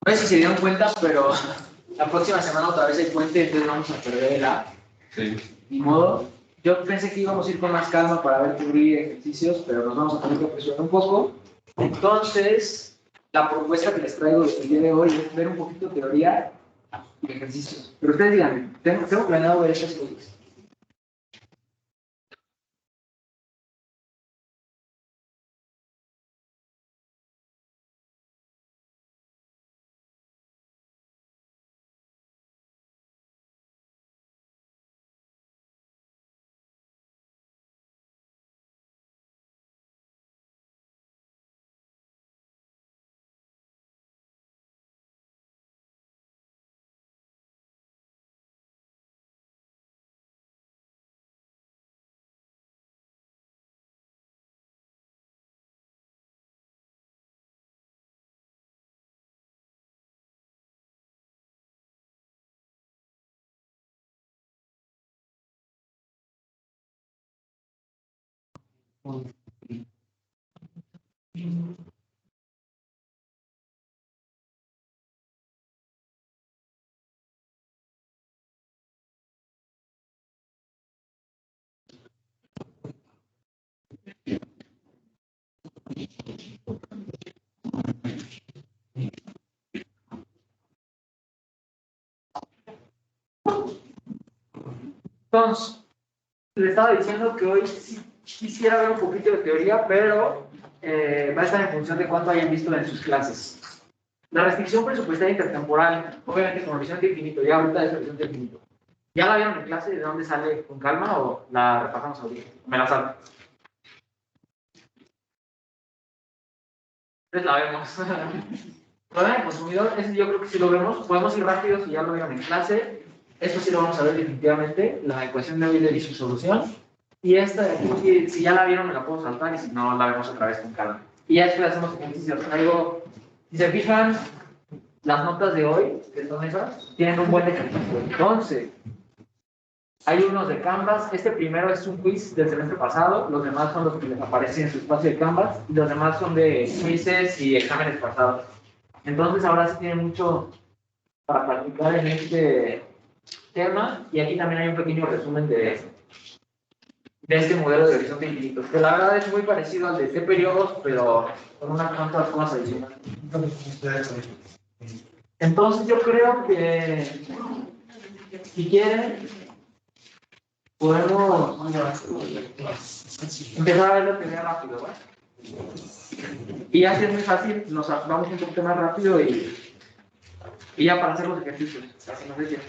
No sé si se dieron cuenta, pero la próxima semana otra vez hay puente, entonces vamos a perder el app. Sí. Ni modo. Yo pensé que íbamos a ir con más calma para ver cubrir ejercicios, pero nos vamos a tener que apresurar un poco. Entonces, la propuesta que les traigo el día de hoy es ver un poquito de teoría y ejercicios. Pero ustedes díganme, tengo planeado ver estas cosas. Entonces, les estaba diciendo que hoy sí quisiera ver un poquito de teoría, pero va a estar en función de cuánto hayan visto en sus clases. La restricción presupuestaria intertemporal, obviamente con horizonte infinito, ya ahorita es horizonte infinito. ¿Ya la vieron en clase de dónde sale con calma o la repasamos ahorita? Me la salto. Entonces la vemos. Problema del consumidor, ese yo creo que sí lo vemos. Podemos ir rápido si ya lo vieron en clase. Esto sí lo vamos a ver definitivamente. La ecuación de Euler y su solución. Y esta de aquí, si ya la vieron, me la puedo saltar y si no, la vemos otra vez con calma. Y ya después hacemos ejercicios. Algo, si se fijan, las notas de hoy, que son esas, tienen un buen ejercicio. Entonces, hay unos de Canvas. Este primero es un quiz del semestre pasado. Los demás son los que les aparecen en su espacio de Canvas. Y los demás son de quizzes y exámenes pasados. Entonces, ahora sí tienen mucho para practicar en este tema. Y aquí también hay un pequeño resumen de este modelo de horizonte infinito, que la verdad es muy parecido al de T periodos, pero con unas cuantas cosas adicionales. Entonces, yo creo que si quieren, podemos empezar a ver la teoría rápido, ¿vale? Y así es muy fácil, nos vamos un poquito más rápido y ya para hacer los ejercicios, así nos decía.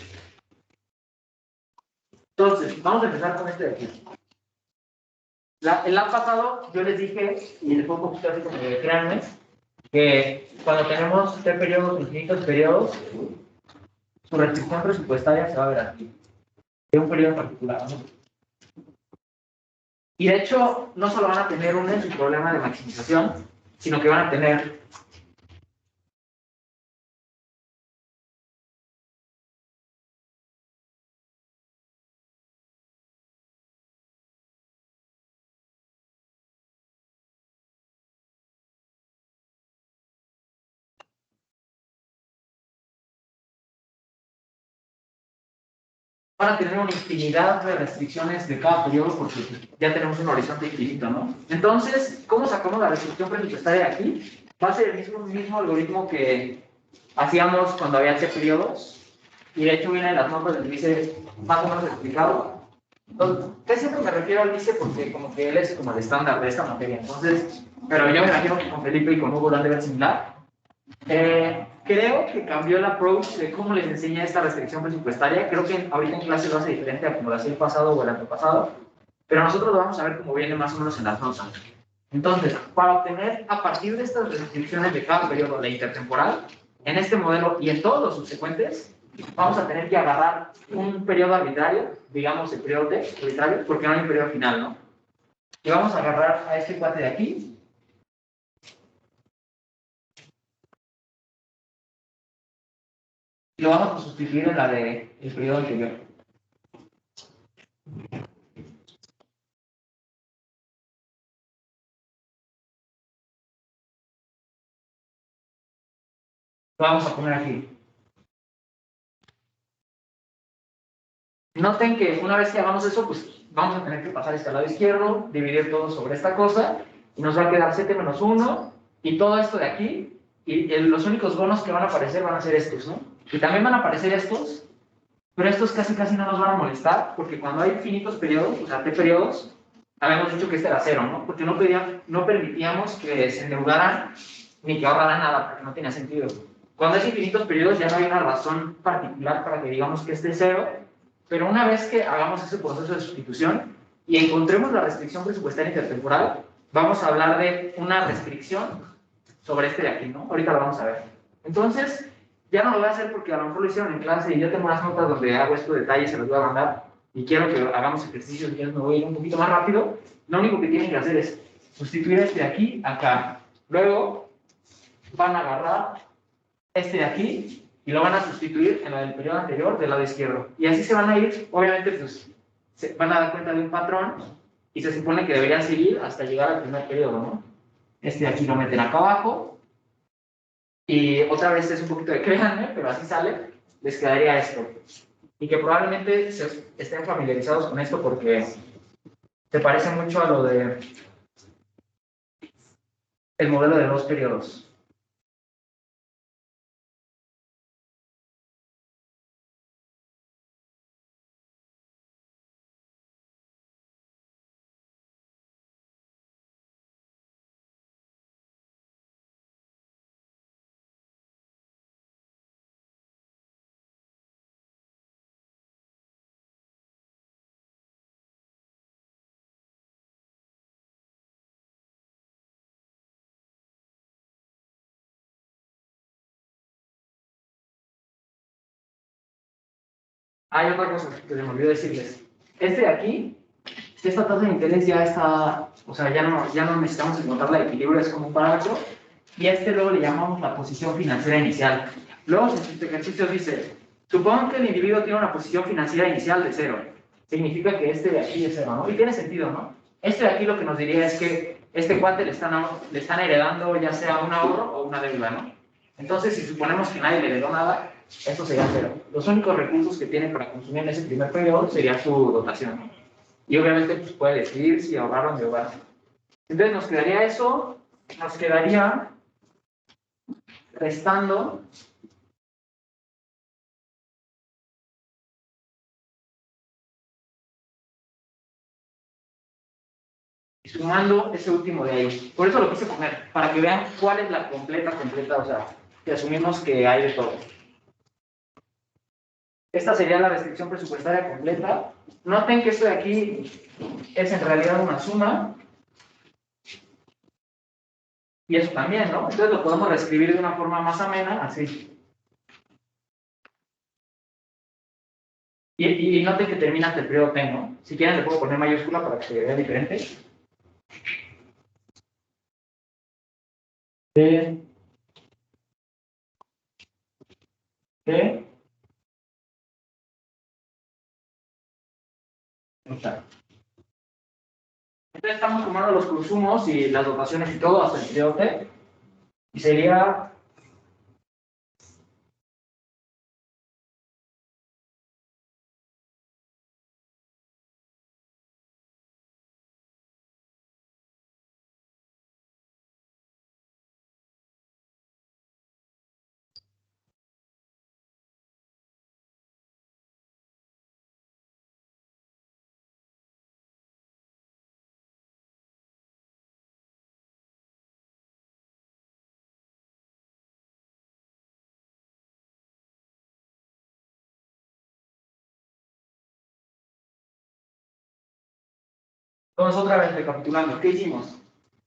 Entonces, vamos a empezar con este de aquí. El año pasado yo les dije, y les pongo un poquito así como de créanme, que cuando tenemos T periodos, infinitos periodos, su restricción presupuestaria se va a ver aquí, de un periodo particular, ¿no? Y de hecho, no solo van a tener un su problema de maximización, sino que van a tener una infinidad de restricciones de cada periodo porque ya tenemos un horizonte infinito, ¿no? Entonces, ¿cómo sacamos la restricción presupuestaria de aquí? Va a ser el mismo algoritmo que hacíamos cuando había T periodos, y de hecho viene en las notas del dice más o menos explicado. Entonces, casi siempre me refiero al dice porque como que él es como el estándar de esta materia, entonces, pero yo me imagino que con Felipe y con Hugo lo han de ver similar. Creo que cambió el approach de cómo les enseña esta restricción presupuestaria. Creo que ahorita en clase lo hace diferente a como lo hacía el pasado o el antepasado, pero nosotros lo vamos a ver como viene más o menos en las notas. Entonces, para obtener a partir de estas restricciones de cada periodo de intertemporal, en este modelo y en todos los subsecuentes, vamos a tener que agarrar un periodo arbitrario, digamos el periodo T arbitrario, porque no hay un periodo final, ¿no? Y vamos a agarrar a este cuate de aquí, y lo vamos a sustituir en la del periodo anterior. Lo vamos a poner aquí. Noten que una vez que hagamos eso, pues vamos a tener que pasar este al lado izquierdo, dividir todo sobre esta cosa, y nos va a quedar 7 menos 1, y todo esto de aquí, y los únicos bonos que van a aparecer van a ser estos, ¿no? Y también van a aparecer estos, pero estos casi no nos van a molestar, porque cuando hay infinitos periodos, o sea, t periodos, habíamos dicho que este era 0, ¿no? Porque no permitíamos que se endeudaran ni que ahorraran nada, porque no tenía sentido. Cuando hay infinitos periodos ya no hay una razón particular para que digamos que este es 0, pero una vez que hagamos ese proceso de sustitución y encontremos la restricción presupuestaria intertemporal, vamos a hablar de una restricción sobre este de aquí, ¿no? Ahorita lo vamos a ver. Entonces, ya no lo voy a hacer porque a lo mejor lo hicieron en clase y yo tengo unas notas donde hago estos detalles, se los voy a mandar y quiero que hagamos ejercicios y yo me voy a ir un poquito más rápido. Lo único que tienen que hacer es sustituir este de aquí acá. Luego van a agarrar este de aquí y lo van a sustituir en la del periodo anterior del lado izquierdo. Y así se van a ir, obviamente, pues, se van a dar cuenta de un patrón y se supone que deberían seguir hasta llegar al primer periodo, ¿no? Este de aquí lo meten acá abajo y otra vez es un poquito de créanme, pero así sale, les quedaría esto. Y que probablemente estén familiarizados con esto porque se parece mucho a lo de el modelo de 2 periodos. Hay otra cosa que se me olvidó decirles. Este de aquí, esta tasa de interés ya está, o sea, ya no necesitamos encontrar la equilibrio, es como un parámetro. Y a este luego le llamamos la posición financiera inicial. Luego, en este ejercicio dice, supongo que el individuo tiene una posición financiera inicial de 0. Significa que este de aquí es 0, ¿no? Y tiene sentido, ¿no? Este de aquí lo que nos diría es que este cuate le están heredando ya sea un ahorro o una deuda, ¿no? Entonces, si suponemos que nadie le heredó nada, esto sería 0. Los únicos recursos que tiene para consumir en ese primer periodo sería su dotación, ¿no? Y obviamente pues, puede decidir si ahorrar o endeudar. Entonces nos quedaría eso, nos quedaría restando y sumando ese último de ahí. Por eso lo quise poner, para que vean cuál es la completa, o sea, que asumimos que hay de todo. Esta sería la restricción presupuestaria completa. Noten que esto de aquí es en realidad una suma. Y eso también, ¿no? Entonces lo podemos reescribir de una forma más amena, así. Y noten que termina hasta el periodo T, ¿no? Si quieren le puedo poner mayúscula para que se vea diferente. T. T. Entonces estamos sumando los consumos y las dotaciones y todo hasta el periodo T. Y sería Entonces, otra vez recapitulando, ¿qué hicimos?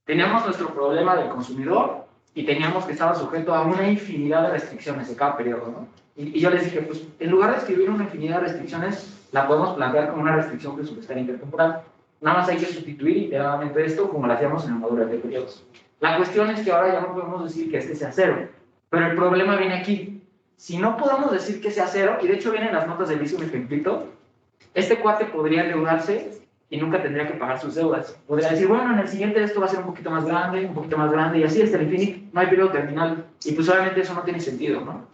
Teníamos nuestro problema del consumidor y teníamos que estar sujeto a una infinidad de restricciones de cada periodo, ¿no? Y yo les dije, pues, en lugar de escribir una infinidad de restricciones, la podemos plantear como una restricción presupuestaria intertemporal. Nada más hay que sustituir iteradamente esto como lo hacíamos en el módulo de periodos. La cuestión es que ahora ya no podemos decir que este sea 0, pero el problema viene aquí. Si no podemos decir que sea 0, y de hecho vienen las notas del inicio un ejemplito, este cuate podría endeudarse y nunca tendría que pagar sus deudas. Podría decir, bueno, en el siguiente esto va a ser un poquito más grande, y así hasta el infinito, no hay periodo terminal, y pues obviamente eso no tiene sentido, ¿no?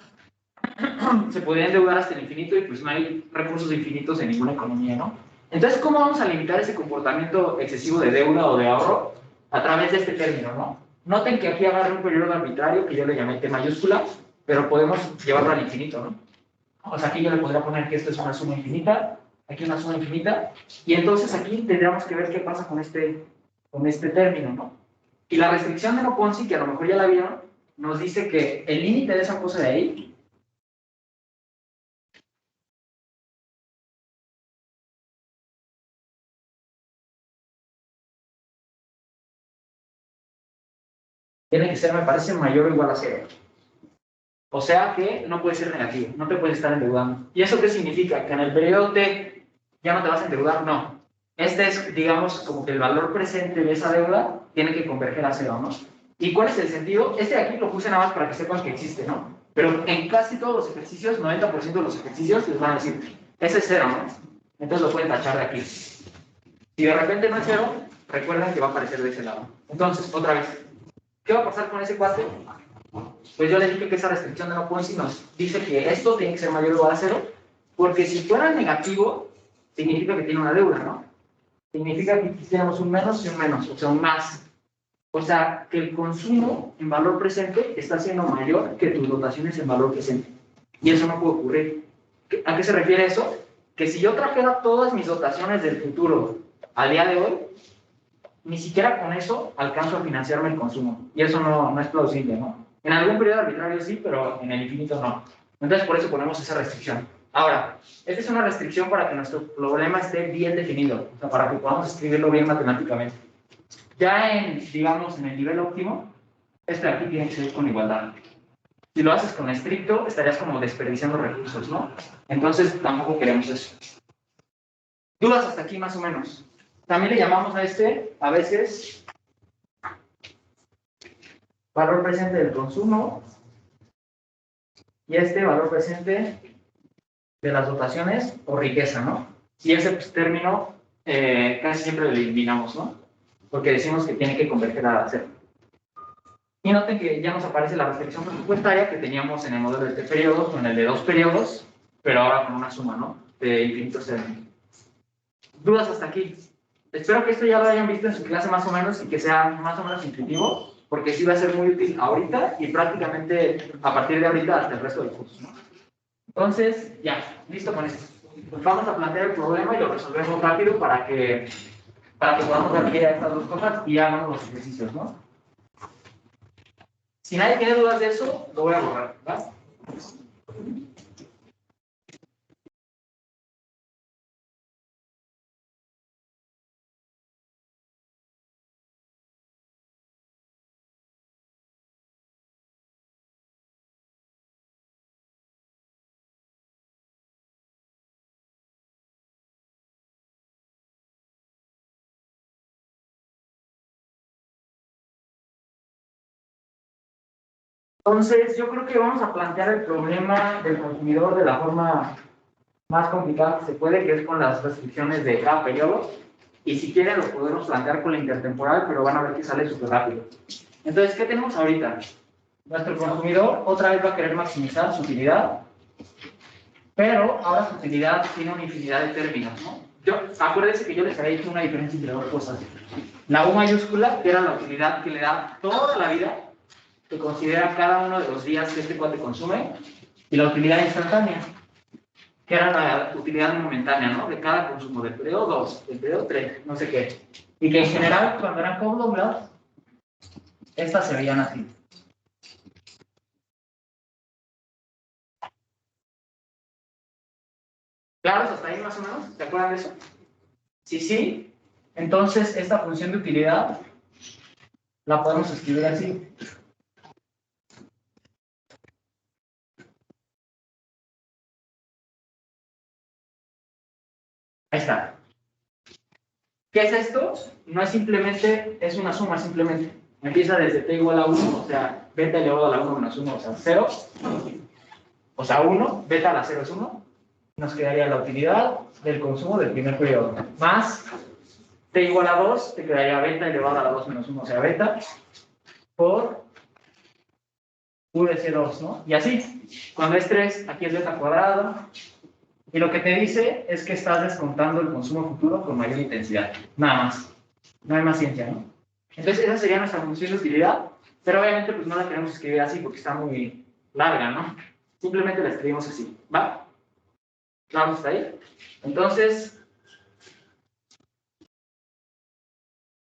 Se podría endeudar hasta el infinito y pues no hay recursos infinitos en ninguna economía, ¿no? Entonces, ¿cómo vamos a limitar ese comportamiento excesivo de deuda o de ahorro? A través de este término, ¿no? Noten que aquí agarré un periodo arbitrario que yo le llamé T mayúscula, pero podemos llevarlo al infinito, ¿no? O sea, aquí yo le podría poner que esto es una suma infinita, aquí una suma infinita, y entonces aquí tendríamos que ver qué pasa con este término, ¿no? Y la restricción de Merleau-Ponty, que a lo mejor ya la vieron, nos dice que el límite de esa cosa de ahí tiene que ser, me parece, mayor o igual a 0. O sea que no puede ser negativo, no te puedes estar endeudando. ¿Y eso qué significa? Que en el periodo T ya no te vas a endeudar, no. Este es, digamos, como que el valor presente de esa deuda tiene que converger a 0, ¿no? ¿Y cuál es el sentido? Este de aquí lo puse nada más para que sepan que existe, ¿no? Pero en casi todos los ejercicios, 90% de los ejercicios les van a decir, ese es 0, ¿no? Entonces lo pueden tachar de aquí. Si de repente no es 0, recuerden que va a aparecer de ese lado. Entonces, otra vez, ¿qué va a pasar con ese cuate? Pues yo les dije que esa restricción de Merleau-Ponty nos dice que esto tiene que ser mayor o igual a 0, porque si fuera negativo, significa que tiene una deuda, ¿no? Significa que quisiéramos un menos y un menos, o sea, un más. O sea, que el consumo en valor presente está siendo mayor que tus dotaciones en valor presente. Y eso no puede ocurrir. ¿A qué se refiere eso? Que si yo trajera todas mis dotaciones del futuro al día de hoy, ni siquiera con eso alcanzo a financiarme el consumo. Y eso no es plausible, ¿no? En algún periodo arbitrario sí, pero en el infinito no. Entonces, por eso ponemos esa restricción. Ahora, esta es una restricción para que nuestro problema esté bien definido, o sea, para que podamos escribirlo bien matemáticamente. Ya digamos, en el nivel óptimo, este de aquí tiene que ser con igualdad. Si lo haces con estricto, estarías como desperdiciando recursos, ¿no? Entonces, tampoco queremos eso. ¿Dudas hasta aquí más o menos? También le llamamos a a veces, valor presente del consumo, y valor presente de las dotaciones o riqueza, ¿no? Y ese término casi siempre lo eliminamos, ¿no? Porque decimos que tiene que converger a 0. Y noten que ya nos aparece la restricción presupuestaria que teníamos en el modelo de T periodos o en el de 2 periodos, pero ahora con una suma, ¿no? De infinitos términos. ¿Dudas hasta aquí? Espero que esto ya lo hayan visto en su clase más o menos y que sea más o menos intuitivo, porque sí va a ser muy útil ahorita y prácticamente a partir de ahorita hasta el resto del curso, ¿no? Entonces, ya, listo con esto. Pues vamos a plantear el problema y lo resolvemos rápido para que podamos dar pie a estas dos cosas y ya hagamos los ejercicios, ¿no? Si nadie tiene dudas de eso, lo voy a borrar, ¿va? Entonces, yo creo que vamos a plantear el problema del consumidor de la forma más complicada que se puede, que es con las restricciones de cada periodo. Y si quieren, lo podemos plantear con la intertemporal, pero van a ver que sale súper rápido. Entonces, ¿qué tenemos ahorita? Nuestro consumidor otra vez va a querer maximizar su utilidad, pero ahora su utilidad tiene una infinidad de términos, ¿no? Acuérdense que yo les había dicho una diferencia entre dos cosas. La U mayúscula, que era la utilidad que le da toda la vida, que considera cada uno de los días que este cuate consume, y la utilidad instantánea, que era la utilidad momentánea, ¿no? De cada consumo, del periodo 2, del periodo 3, no sé qué. Y que en general, cuando eran co-dobladas, estas se veían así. ¿Claros hasta ahí más o menos? ¿Se acuerdan de eso? Sí. Entonces, esta función de utilidad la podemos escribir así. Ahí está. ¿Qué es esto? No es simplemente, es una suma simplemente. Empieza desde t igual a 1, o sea, beta elevado a la 1 menos 1, o sea, 0. O sea, 1, beta a la 0 es 1. Nos quedaría la utilidad del consumo del primer periodo, más t igual a 2, te quedaría beta elevado a la 2 menos 1, o sea, beta, por u de C2, ¿no? Y así, cuando es 3, aquí es beta cuadrado, y lo que te dice es que estás descontando el consumo futuro con mayor intensidad, nada más, no hay más ciencia, ¿no? Entonces, esa sería nuestra función de utilidad, pero obviamente pues no la queremos escribir así porque está muy larga, ¿no? Simplemente la escribimos así, ¿va? Vamos hasta ahí. Entonces,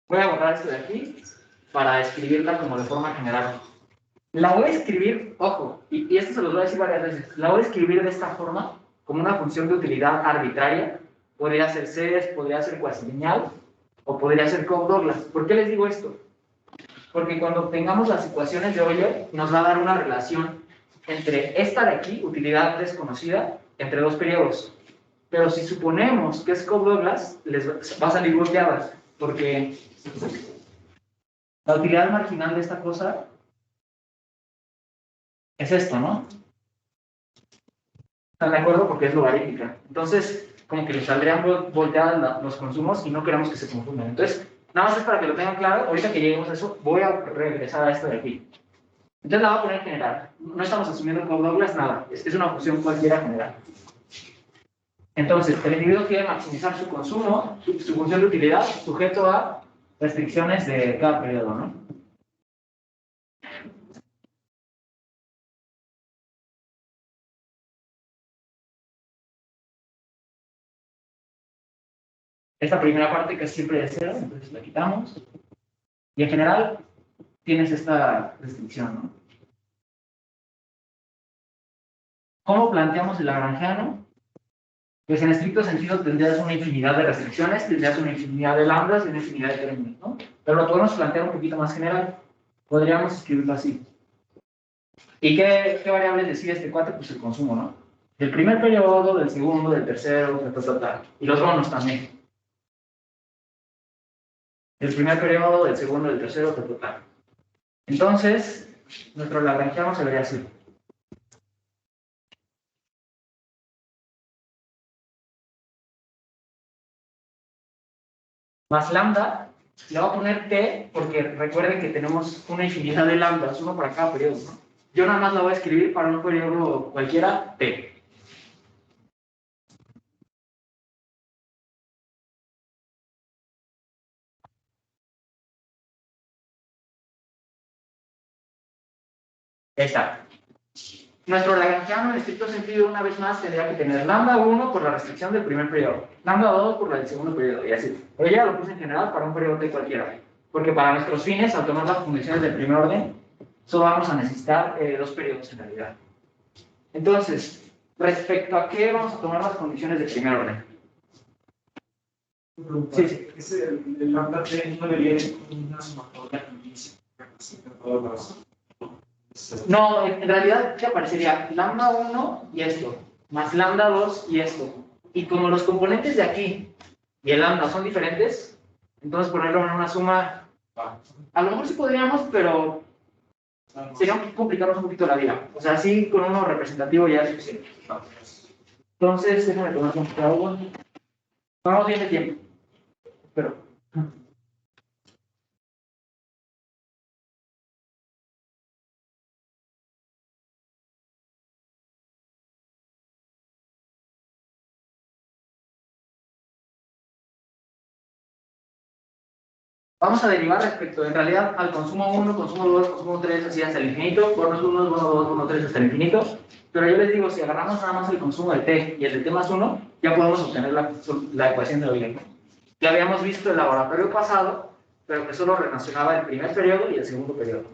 voy a borrar esto de aquí para escribirla como de forma general. La voy a escribir, ojo, y esto se los voy a decir varias veces, la voy a escribir de esta forma, como una función de utilidad arbitraria, podría ser series, podría ser cuasilineal, o podría ser Cobb-Douglas. ¿Por qué les digo esto? Porque cuando tengamos las ecuaciones de Euler, nos va a dar una relación entre esta de aquí, utilidad desconocida, entre dos periodos. Pero si suponemos que es Cobb-Douglas, les va a salir volteadas, porque la utilidad marginal de esta cosa es esto, ¿no? ¿Están de acuerdo? Porque es logarítmica. Entonces, como que les saldrían volteadas los consumos y no queremos que se confundan. Entonces, nada más es para que lo tengan claro. Ahorita que lleguemos a eso, voy a regresar a esto de aquí. Entonces la voy a poner general. No estamos asumiendo Cobb-Douglas, nada. Es una función cualquiera general. Entonces, el individuo quiere maximizar su consumo, su función de utilidad, sujeto a restricciones de cada periodo, ¿no? Esta primera parte que es siempre de 0, entonces la quitamos. Y en general, tienes esta restricción, ¿no? ¿Cómo planteamos el lagrangiano? Pues en estricto sentido tendrías una infinidad de restricciones, tendrías una infinidad de lambdas y una infinidad de términos, ¿no? Pero lo podemos plantear un poquito más general. Podríamos escribirlo así. ¿Y qué variables decide este cuate? Pues el consumo, ¿no? Del primer periodo, del segundo, del tercero, tal. Y los bonos también. Del primer periodo, del segundo, del tercero, tal. Entonces, nuestro lagrangiano se vería así. Más lambda, le voy a poner t, porque recuerden que tenemos una infinidad de lambdas, uno para cada periodo, ¿no? Yo nada más la voy a escribir para un periodo cualquiera, t. Esta. Nuestro lagrangiano, en estricto sentido, una vez más, tendría que tener lambda 1 por la restricción del primer periodo, lambda 2 por la del segundo periodo, y así. Pero ya lo puse en general para un periodo t cualquiera. Porque para nuestros fines, al tomar las condiciones del primer orden, solo vamos a necesitar dos periodos en realidad. Entonces, respecto a qué vamos a tomar las condiciones del primer orden. Sí, sí. El lambda t no debería ir con una sumatoria No, en realidad te aparecería lambda 1 y esto, más lambda 2 y esto. Y como los componentes de aquí y el lambda son diferentes, entonces ponerlo en una suma, a lo mejor sí podríamos, pero sería complicarnos un poquito la vida. O sea, así con uno representativo ya es suficiente. Entonces, déjame tomar un poquito de agua. Vamos bien de tiempo. Pero. Vamos a derivar respecto, en realidad, al consumo 1, consumo 2, consumo 3, así hasta el infinito, bonos 1, bono 2, bono 3 hasta el infinito. Pero yo les digo, si agarramos nada más el consumo de t y el de t más 1, ya podemos obtener la ecuación de Euler. Ya habíamos visto el laboratorio pasado, pero que solo relacionaba el primer periodo y el segundo periodo.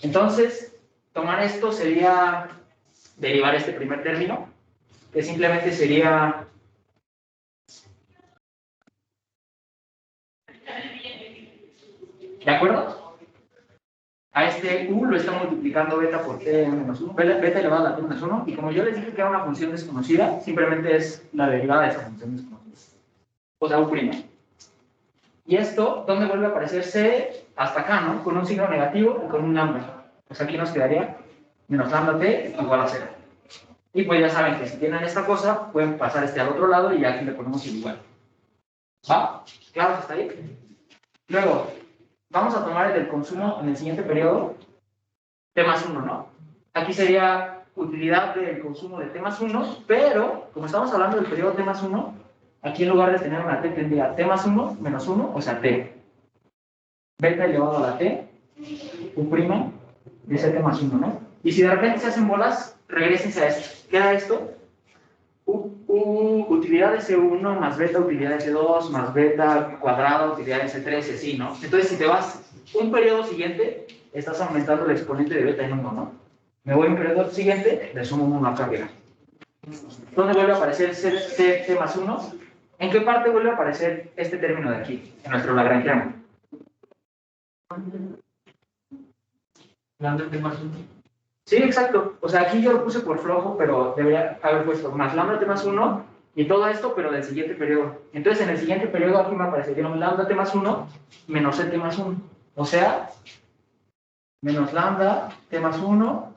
Entonces, tomar esto sería derivar este primer término, que simplemente sería... ¿De acuerdo? A este u lo está multiplicando beta por t menos 1, beta elevado a la t menos 1, y como yo les dije que era una función desconocida, simplemente es la derivada de esa función desconocida. O sea, u'. Y esto, ¿dónde vuelve a aparecer c? Hasta acá, ¿no? Con un signo negativo y con un lambda. Pues aquí nos quedaría menos lambda t igual a 0. Y pues ya saben que si tienen esta cosa, pueden pasar este al otro lado y ya aquí le ponemos el igual. ¿Va? ¿Claro que está ahí? Luego, vamos a tomar el del consumo en el siguiente periodo, T más 1, ¿no? Aquí sería utilidad del consumo de T más 1, pero como estamos hablando del periodo T más 1, aquí en lugar de tener una T tendría T más 1 menos 1, o sea, T. Beta elevado a la T, U', dice T más 1, ¿no? Y si de repente se hacen bolas, regresense a esto. ¿Qué era esto? Utilidad de C1 más beta, utilidad de C2 más beta cuadrada, utilidad de C3, y así, ¿no? Entonces, si te vas un periodo siguiente, estás aumentando el exponente de beta en 1, ¿no? Me voy a un periodo siguiente, le sumo 1 acá arriba. ¿Dónde vuelve a aparecer T más 1? ¿En qué parte vuelve a aparecer este término de aquí, en nuestro lagrangiano? Lambda T más 1. Sí, exacto. O sea, aquí yo lo puse por flojo, pero debería haber puesto más lambda T más 1 y todo esto, pero del siguiente periodo. Entonces, en el siguiente periodo aquí me aparecería un lambda T más 1 menos T más 1. O sea, menos lambda T más 1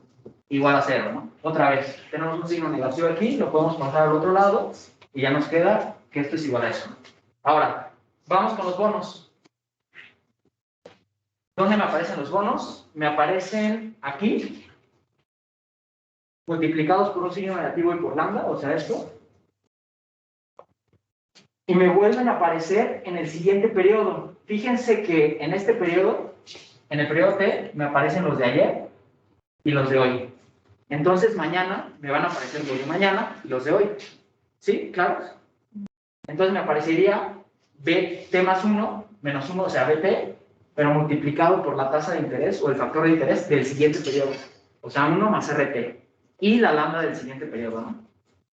igual a 0, ¿no? Otra vez, tenemos un signo negativo aquí, lo podemos pasar al otro lado y ya nos queda que esto es igual a eso. Ahora, vamos con los bonos. ¿Dónde me aparecen los bonos? Me aparecen aquí, multiplicados por un signo negativo y por lambda, o sea, esto. Y me vuelven a aparecer en el siguiente periodo. Fíjense que en este periodo, en el periodo T, me aparecen los de ayer y los de hoy. Entonces, mañana me van a aparecer los de mañana y los de hoy. ¿Sí? ¿Claro? Entonces, me aparecería BT más 1 menos 1, o sea, BT, pero multiplicado por la tasa de interés o el factor de interés del siguiente periodo. O sea, 1 más RT. Y la lambda del siguiente periodo, ¿no?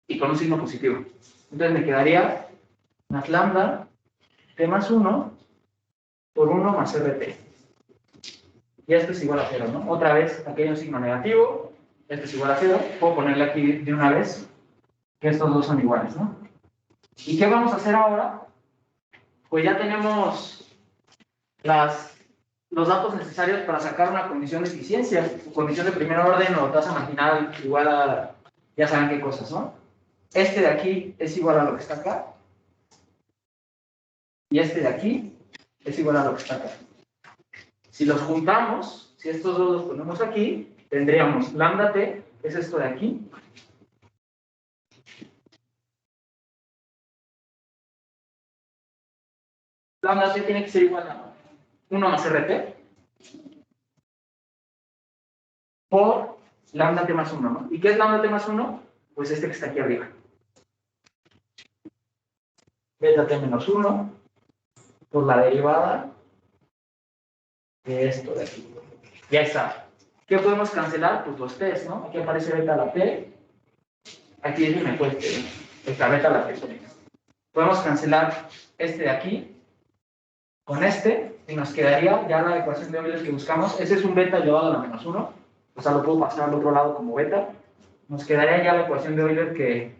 Y con un signo positivo. Entonces, me quedaría más lambda T más 1 por 1 más RT. Y esto es igual a 0, ¿no? Otra vez, aquí hay un signo negativo, esto es igual a 0. Puedo ponerle aquí de una vez que estos dos son iguales, ¿no? ¿Y qué vamos a hacer ahora? Pues ya tenemos los datos necesarios para sacar una condición de eficiencia, condición de primer orden o tasa marginal igual a, ya saben qué cosas, ¿no? Este de aquí es igual a lo que está acá. Y este de aquí es igual a lo que está acá. Si los juntamos, si estos dos los ponemos aquí, tendríamos lambda t, que es esto de aquí. Lambda t tiene que ser igual a 1 más rt por lambda t más 1, ¿no? ¿Y qué es lambda t más 1? Pues este que está aquí arriba. Beta t menos 1 por la derivada de esto de aquí. Ya está. ¿Qué podemos cancelar? Pues los t's, ¿no? Aquí aparece beta a la t. Aquí es me cuesta esta beta a la t. Podemos cancelar este de aquí con este y nos quedaría ya la ecuación de Euler que buscamos. Ese es un beta elevado a la menos 1. O sea, lo puedo pasar al otro lado como beta. Nos quedaría ya la ecuación de Euler que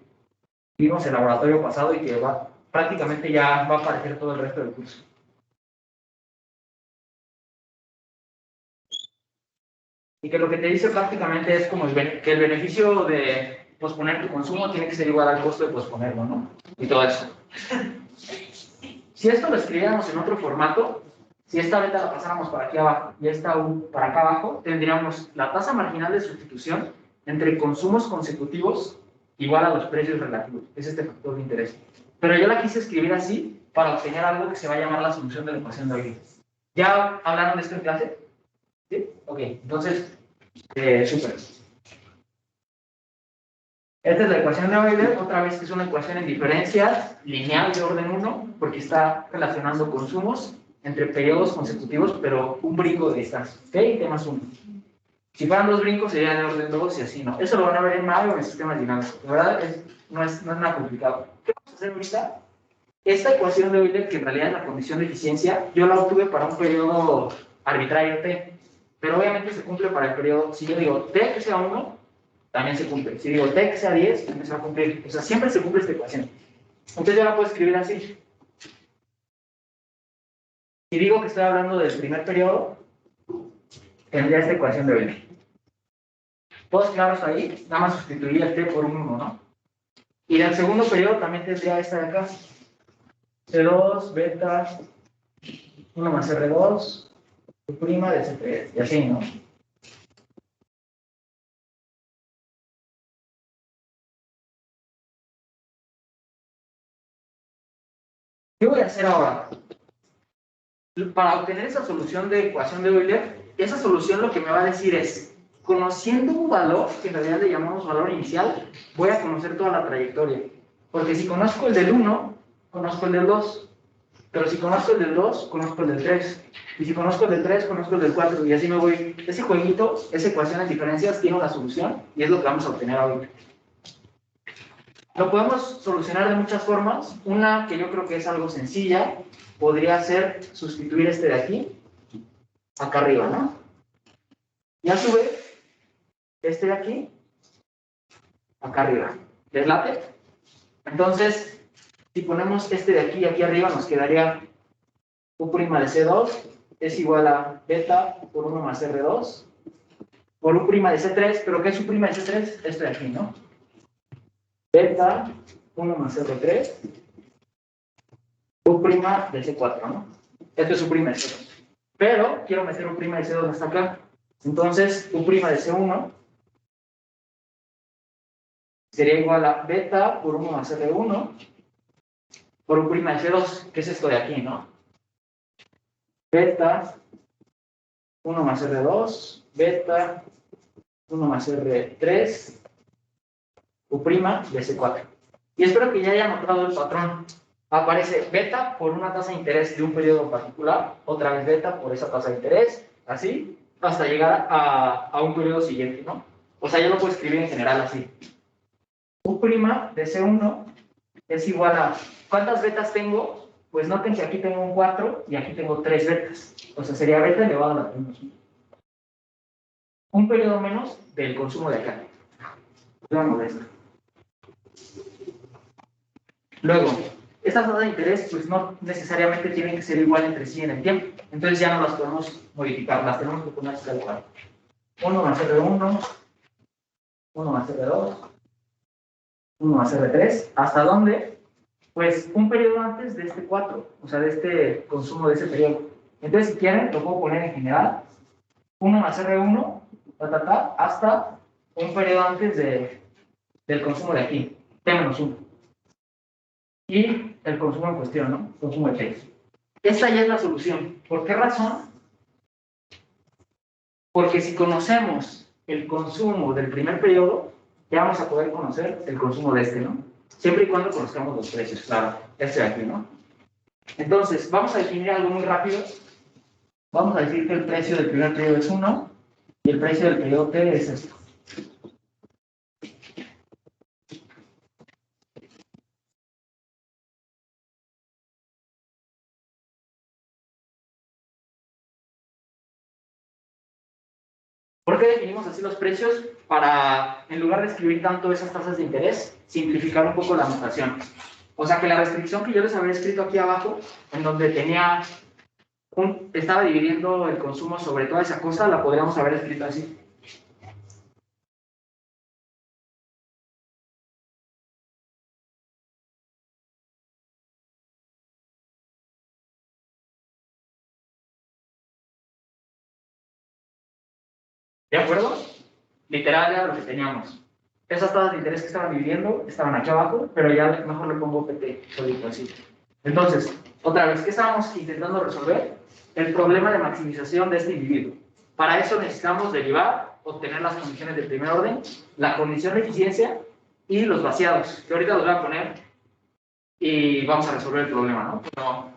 vimos en el laboratorio pasado y que prácticamente ya va a aparecer todo el resto del curso. Y que lo que te dice prácticamente es como que el beneficio de posponer tu consumo tiene que ser igual al costo de posponerlo, ¿no? Y todo eso. Si esto lo escribiéramos en otro formato, si esta beta la pasáramos para aquí abajo y esta U para acá abajo, tendríamos la tasa marginal de sustitución entre consumos consecutivos igual a los precios relativos. Es este factor de interés. Pero yo la quise escribir así para obtener algo que se va a llamar la solución de la ecuación de Euler. ¿Ya hablaron de esto en clase? ¿Sí? Ok, entonces, súper. Esta es la ecuación de Euler, otra vez que es una ecuación en diferencias lineal de orden 1, porque está relacionando consumos entre periodos consecutivos, pero un brinco de distancia, ¿ok? T más 1. Si fueran dos brincos sería de orden 2 y así, ¿no? Eso lo van a ver en Mario o en sistemas dinámicos. La verdad no es nada complicado. ¿Qué vamos a hacer ahorita? Esta ecuación de Euler, que en realidad es la condición de eficiencia, yo la obtuve para un periodo arbitrario T, pero obviamente se cumple para el periodo, si yo digo T que sea 1, también se cumple. Si digo T que sea 10, también se va a cumplir. O sea, siempre se cumple esta ecuación. Entonces yo la puedo escribir así. Si digo que estoy hablando del primer periodo, tendría esta ecuación de Euler. Todos claros ahí, nada más sustituiría el T por un 1, ¿no? Y del segundo periodo también tendría esta de acá. C2, beta, 1 más R2, U' de C3, y así, ¿no? ¿Qué voy a hacer ahora? Para obtener esa solución de ecuación de Euler, esa solución lo que me va a decir es, conociendo un valor, que en realidad le llamamos valor inicial, voy a conocer toda la trayectoria. Porque si conozco el del 1, conozco el del 2. Pero si conozco el del 2, conozco el del 3. Y si conozco el del 3, conozco el del 4. Y así me voy. Ese jueguito, esa ecuación en diferencias, tiene una solución y es lo que vamos a obtener ahorita. Lo podemos solucionar de muchas formas. Una que yo creo que es algo sencilla, podría ser sustituir este de aquí, acá arriba, ¿no? Y a su vez, este de aquí, acá arriba. ¿Les late? Entonces, si ponemos este de aquí arriba, nos quedaría U' de C2 es igual a beta por 1 más R2 por U' de C3, pero ¿qué es U' de C3? Esto de aquí, ¿no? Beta 1 más R3 U' de C4, ¿no? Esto es U' de C2. Pero quiero meter U' de C2 hasta acá. Entonces, U' de C1 sería igual a beta por 1 más R1 por U' de C2, que es esto de aquí, ¿no? Beta 1 más R2, beta 1 más R3, U' de C4. Y espero que ya haya notado el patrón. Aparece beta por una tasa de interés de un periodo particular, otra vez beta por esa tasa de interés, así, hasta llegar a un periodo siguiente, ¿no? O sea, yo lo puedo escribir en general así. U' de C1 es igual a, ¿cuántas betas tengo? Pues noten que aquí tengo un 4 y aquí tengo 3 betas. O sea, sería beta elevado a la 3 más 1. Un periodo menos del consumo de acá. Veamos esto. Luego, estas tasas de interés pues no necesariamente tienen que ser igual entre sí en el tiempo. Entonces ya no las podemos modificar, las tenemos que poner tal cual. 1 más R1, 1 más R2, 1 más R3. ¿Hasta dónde? Pues un periodo antes de este 4, o sea, de este consumo de ese periodo. Entonces, si quieren, lo puedo poner en general. 1 más R1, hasta un periodo antes del consumo de aquí, T-1. Y el consumo en cuestión, ¿no? Consumo de T. Esta ya es la solución. ¿Por qué razón? Porque si conocemos el consumo del primer periodo, ya vamos a poder conocer el consumo de este, ¿no? Siempre y cuando conozcamos los precios, claro. Este de aquí, ¿no? Entonces, vamos a definir algo muy rápido. Vamos a decir que el precio del primer periodo es 1 y el precio del periodo T es esto. ¿Por qué definimos así los precios? Para, en lugar de escribir tanto esas tasas de interés, simplificar un poco la notación. O sea que la restricción que yo les había escrito aquí abajo, en donde tenía estaba dividiendo el consumo sobre toda esa cosa, la podríamos haber escrito así. ¿De acuerdo? Literal era lo que teníamos. Esas tasas de interés que estaban dividiendo estaban aquí abajo, pero ya mejor le pongo PT solito así. Entonces, otra vez, ¿qué estábamos intentando resolver? El problema de maximización de este individuo. Para eso necesitamos derivar, obtener las condiciones del primer orden, la condición de eficiencia y los vaciados, que ahorita los voy a poner y vamos a resolver el problema, ¿no?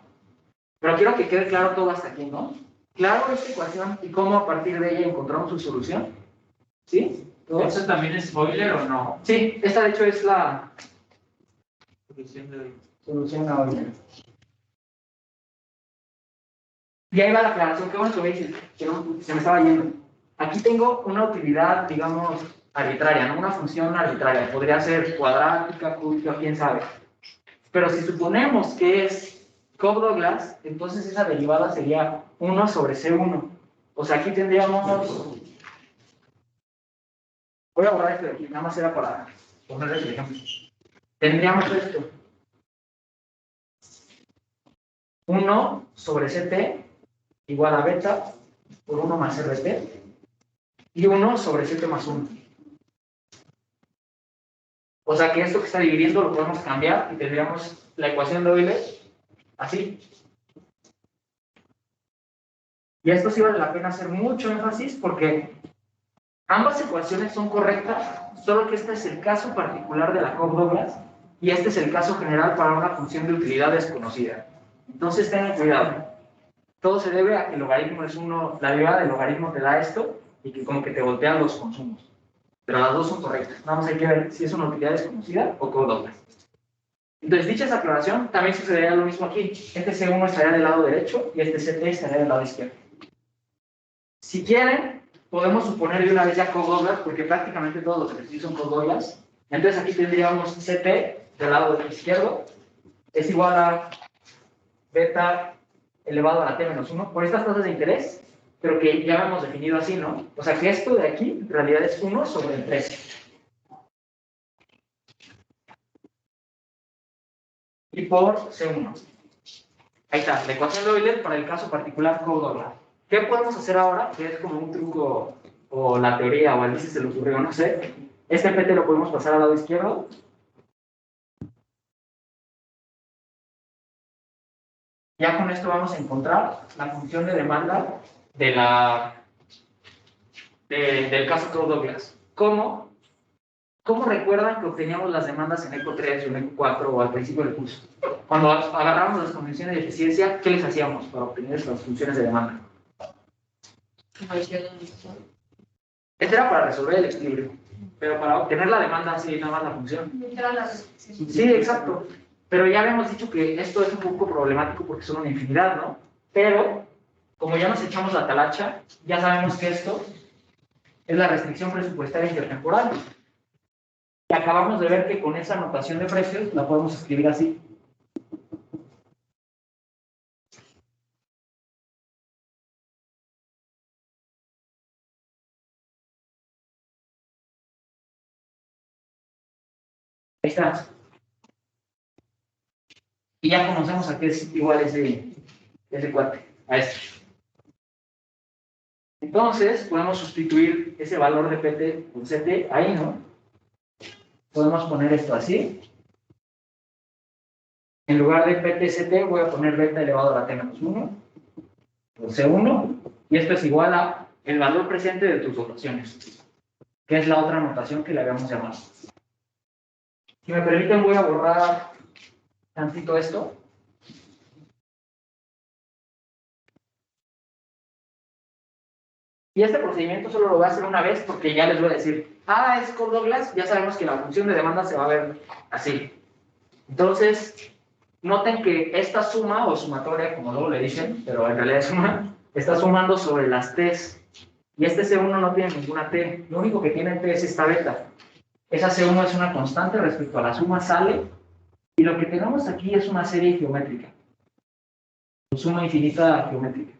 Pero quiero que quede claro todo hasta aquí, ¿no? Claro esta ecuación y cómo a partir de ella encontramos su solución. ¿Sí? ¿Eso también es spoiler o no? Sí, esta de hecho es la Solución de hoy. solución a Euler. Y ahí va la aclaración, qué bueno que me dices, que no, se me estaba yendo. Aquí tengo una utilidad, digamos, arbitraria, ¿no? Una función arbitraria. Podría ser cuadrática, cúbica, quién sabe. Pero si suponemos que es Cobb-Douglas, entonces esa derivada sería 1 sobre C1. O sea, aquí tendríamos... Voy a borrar esto de aquí, nada más era para ponerles el ejemplo. Tendríamos esto. 1 sobre CT igual a beta por 1 más RT y 1 sobre 7 más 1. O sea que esto que está dividiendo lo podemos cambiar y tendríamos la ecuación de Euler así. Y esto sí vale la pena hacer mucho énfasis porque ambas ecuaciones son correctas, solo que este es el caso particular de la Cobb-Douglas y este es el caso general para una función de utilidad desconocida. Entonces tengan cuidado. Todo se debe a que el logaritmo es 1, la derivada del logaritmo te da esto y que como que te voltean los consumos. Pero las dos son correctas. Nada más hay que ver si es una utilidad desconocida o Cobb-Douglas. Entonces, dicha esa aclaración, también sucedería lo mismo aquí. Este C1 estaría del lado derecho y este CT estaría del lado izquierdo. Si quieren, podemos suponer de una vez ya Cobb-Douglas, porque prácticamente todos los ejercicios son Cobb-Douglas. Entonces aquí tendríamos CT del lado izquierdo, es igual a beta elevado a la t menos 1, por estas tasas de interés, pero que ya hemos definido así, ¿no? O sea que esto de aquí en realidad es 1 sobre el precio. Y por C1. Ahí está, la ecuación de Euler para el caso particular Cobb-Douglas. ¿Qué podemos hacer ahora? Que es como un truco, o la teoría, o a veces se le ocurrió, no sé. Este PT lo podemos pasar al lado izquierdo. Ya con esto vamos a encontrar la función de demanda de del caso Cobb-Douglas. ¿Cómo recuerdan que obteníamos las demandas en ECO 3 o en ECO 4 o al principio del curso? Cuando agarramos las condiciones de eficiencia, ¿qué les hacíamos para obtener estas funciones de demanda? Este era para resolver el equilibrio, pero para obtener la demanda, sí, nada más la función. Sí, exacto. Pero ya habíamos dicho que esto es un poco problemático porque son una infinidad, ¿no? Pero, como ya nos echamos la talacha, ya sabemos que esto es la restricción presupuestaria intertemporal. Y acabamos de ver que con esa notación de precios la podemos escribir así. Ahí está. Y ya conocemos a qué es igual ese cuate, a este. Entonces, podemos sustituir ese valor de PT por CT ahí, ¿no? Podemos poner esto así. En lugar de PT-CT voy a poner beta elevado a la t-1 por C1, y esto es igual a el valor presente de tus dotaciones, que es la otra notación que le habíamos llamado. Si me permiten, voy a borrar tantito esto. Y este procedimiento solo lo voy a hacer una vez porque ya les voy a decir, es Cobb-Douglas, ya sabemos que la función de demanda se va a ver así. Entonces, noten que esta suma, o sumatoria, como luego le dicen, pero en realidad es suma, está sumando sobre las T's. Y este C1 no tiene ninguna T, lo único que tiene en T es esta beta. Esa C1 es una constante respecto a la suma, sale, y lo que tenemos aquí es una serie geométrica. Suma infinita geométrica.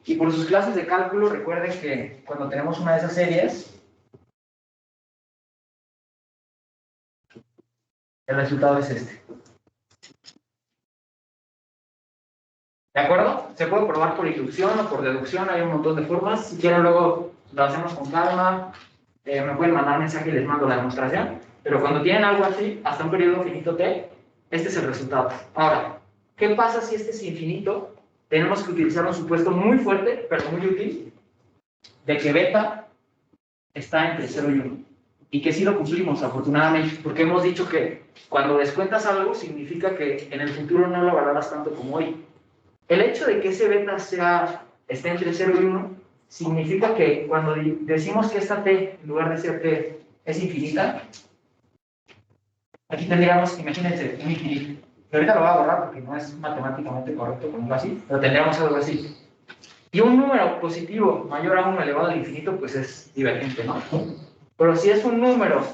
Y por sus clases de cálculo, recuerden que cuando tenemos una de esas series, el resultado es este. ¿De acuerdo? Se puede probar por inducción o por deducción, hay un montón de formas. Si quieren, luego lo hacemos con calma. Me pueden mandar mensaje y les mando la demostración. Pero cuando tienen algo así, hasta un periodo finito t, este es el resultado. Ahora, ¿qué pasa si este es infinito? Tenemos que utilizar un supuesto muy fuerte, pero muy útil, de que beta está entre 0 y 1. Y que sí lo cumplimos, afortunadamente, porque hemos dicho que cuando descuentas algo significa que en el futuro no lo valoras tanto como hoy. El hecho de que ese beta esté entre 0 y 1 significa que cuando decimos que esta t, en lugar de ser t, es infinita, aquí tendríamos, imagínense, un infinito. Pero ahorita lo voy a borrar porque no es matemáticamente correcto ponerlo así, pero tendríamos algo así. Y un número positivo mayor a 1 elevado al infinito, pues es divergente, ¿no? Pero si es un número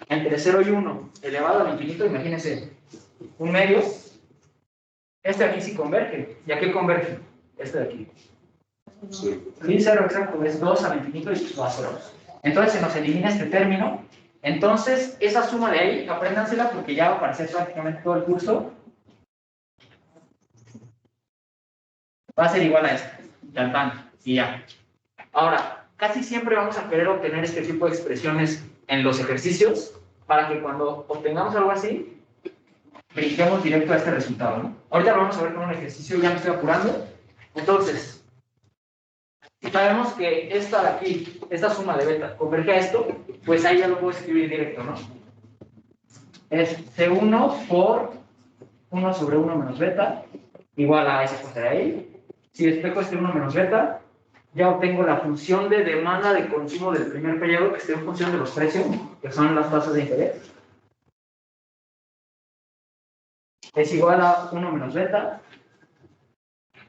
entre 0 y 1 elevado al infinito, imagínense, un medio, este aquí sí converge. ¿Y a qué converge? Este de aquí. Sí, 0, exacto, es 2 al infinito y esto va a 0. Entonces se nos elimina este término. Entonces, esa suma de ahí, apréndansela porque ya va a aparecer prácticamente todo el curso. va a ser igual a esto, tan tan, y ya. Ahora, casi siempre vamos a querer obtener este tipo de expresiones en los ejercicios para que cuando obtengamos algo así, brinquemos directo a este resultado, ¿no? Ahorita lo vamos a ver con un ejercicio, ya me estoy apurando. Entonces, si sabemos que esta de aquí, esta suma de beta, converge a esto, pues ahí ya lo puedo escribir directo, ¿no? Es C1 por 1 sobre 1 menos beta, igual a esa cosa de ahí. Si despejo este 1 menos beta, ya obtengo la función de demanda de consumo del primer periodo, que está en función de los precios, que son las tasas de interés. Es igual a 1 menos beta,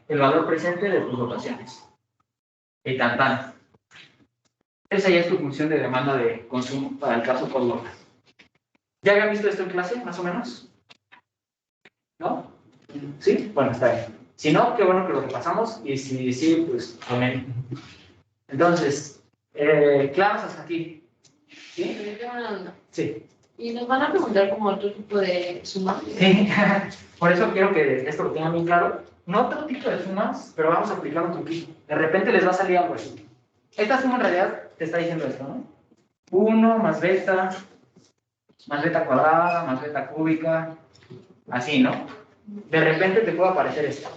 el valor presente de tus dotaciones. Y tan tan. Esa ya es tu función de demanda de consumo para el caso por loca. ¿Ya habían visto esto en clase, más o menos? ¿No? ¿Sí? Bueno, está bien. Si no, qué bueno que lo repasamos. Y si sí, pues amén. Entonces, claros hasta aquí. ¿Sí? Sí. Y nos van a preguntar como otro tipo de sumas. Sí. Por eso quiero que esto lo tengan bien claro. No otro tipo de sumas, pero vamos a aplicar un poquito. De repente les va a salir algo así. Esta suma en realidad te está diciendo esto, ¿no? 1 más beta cuadrada, más beta cúbica, así, ¿no? De repente te puede aparecer esto.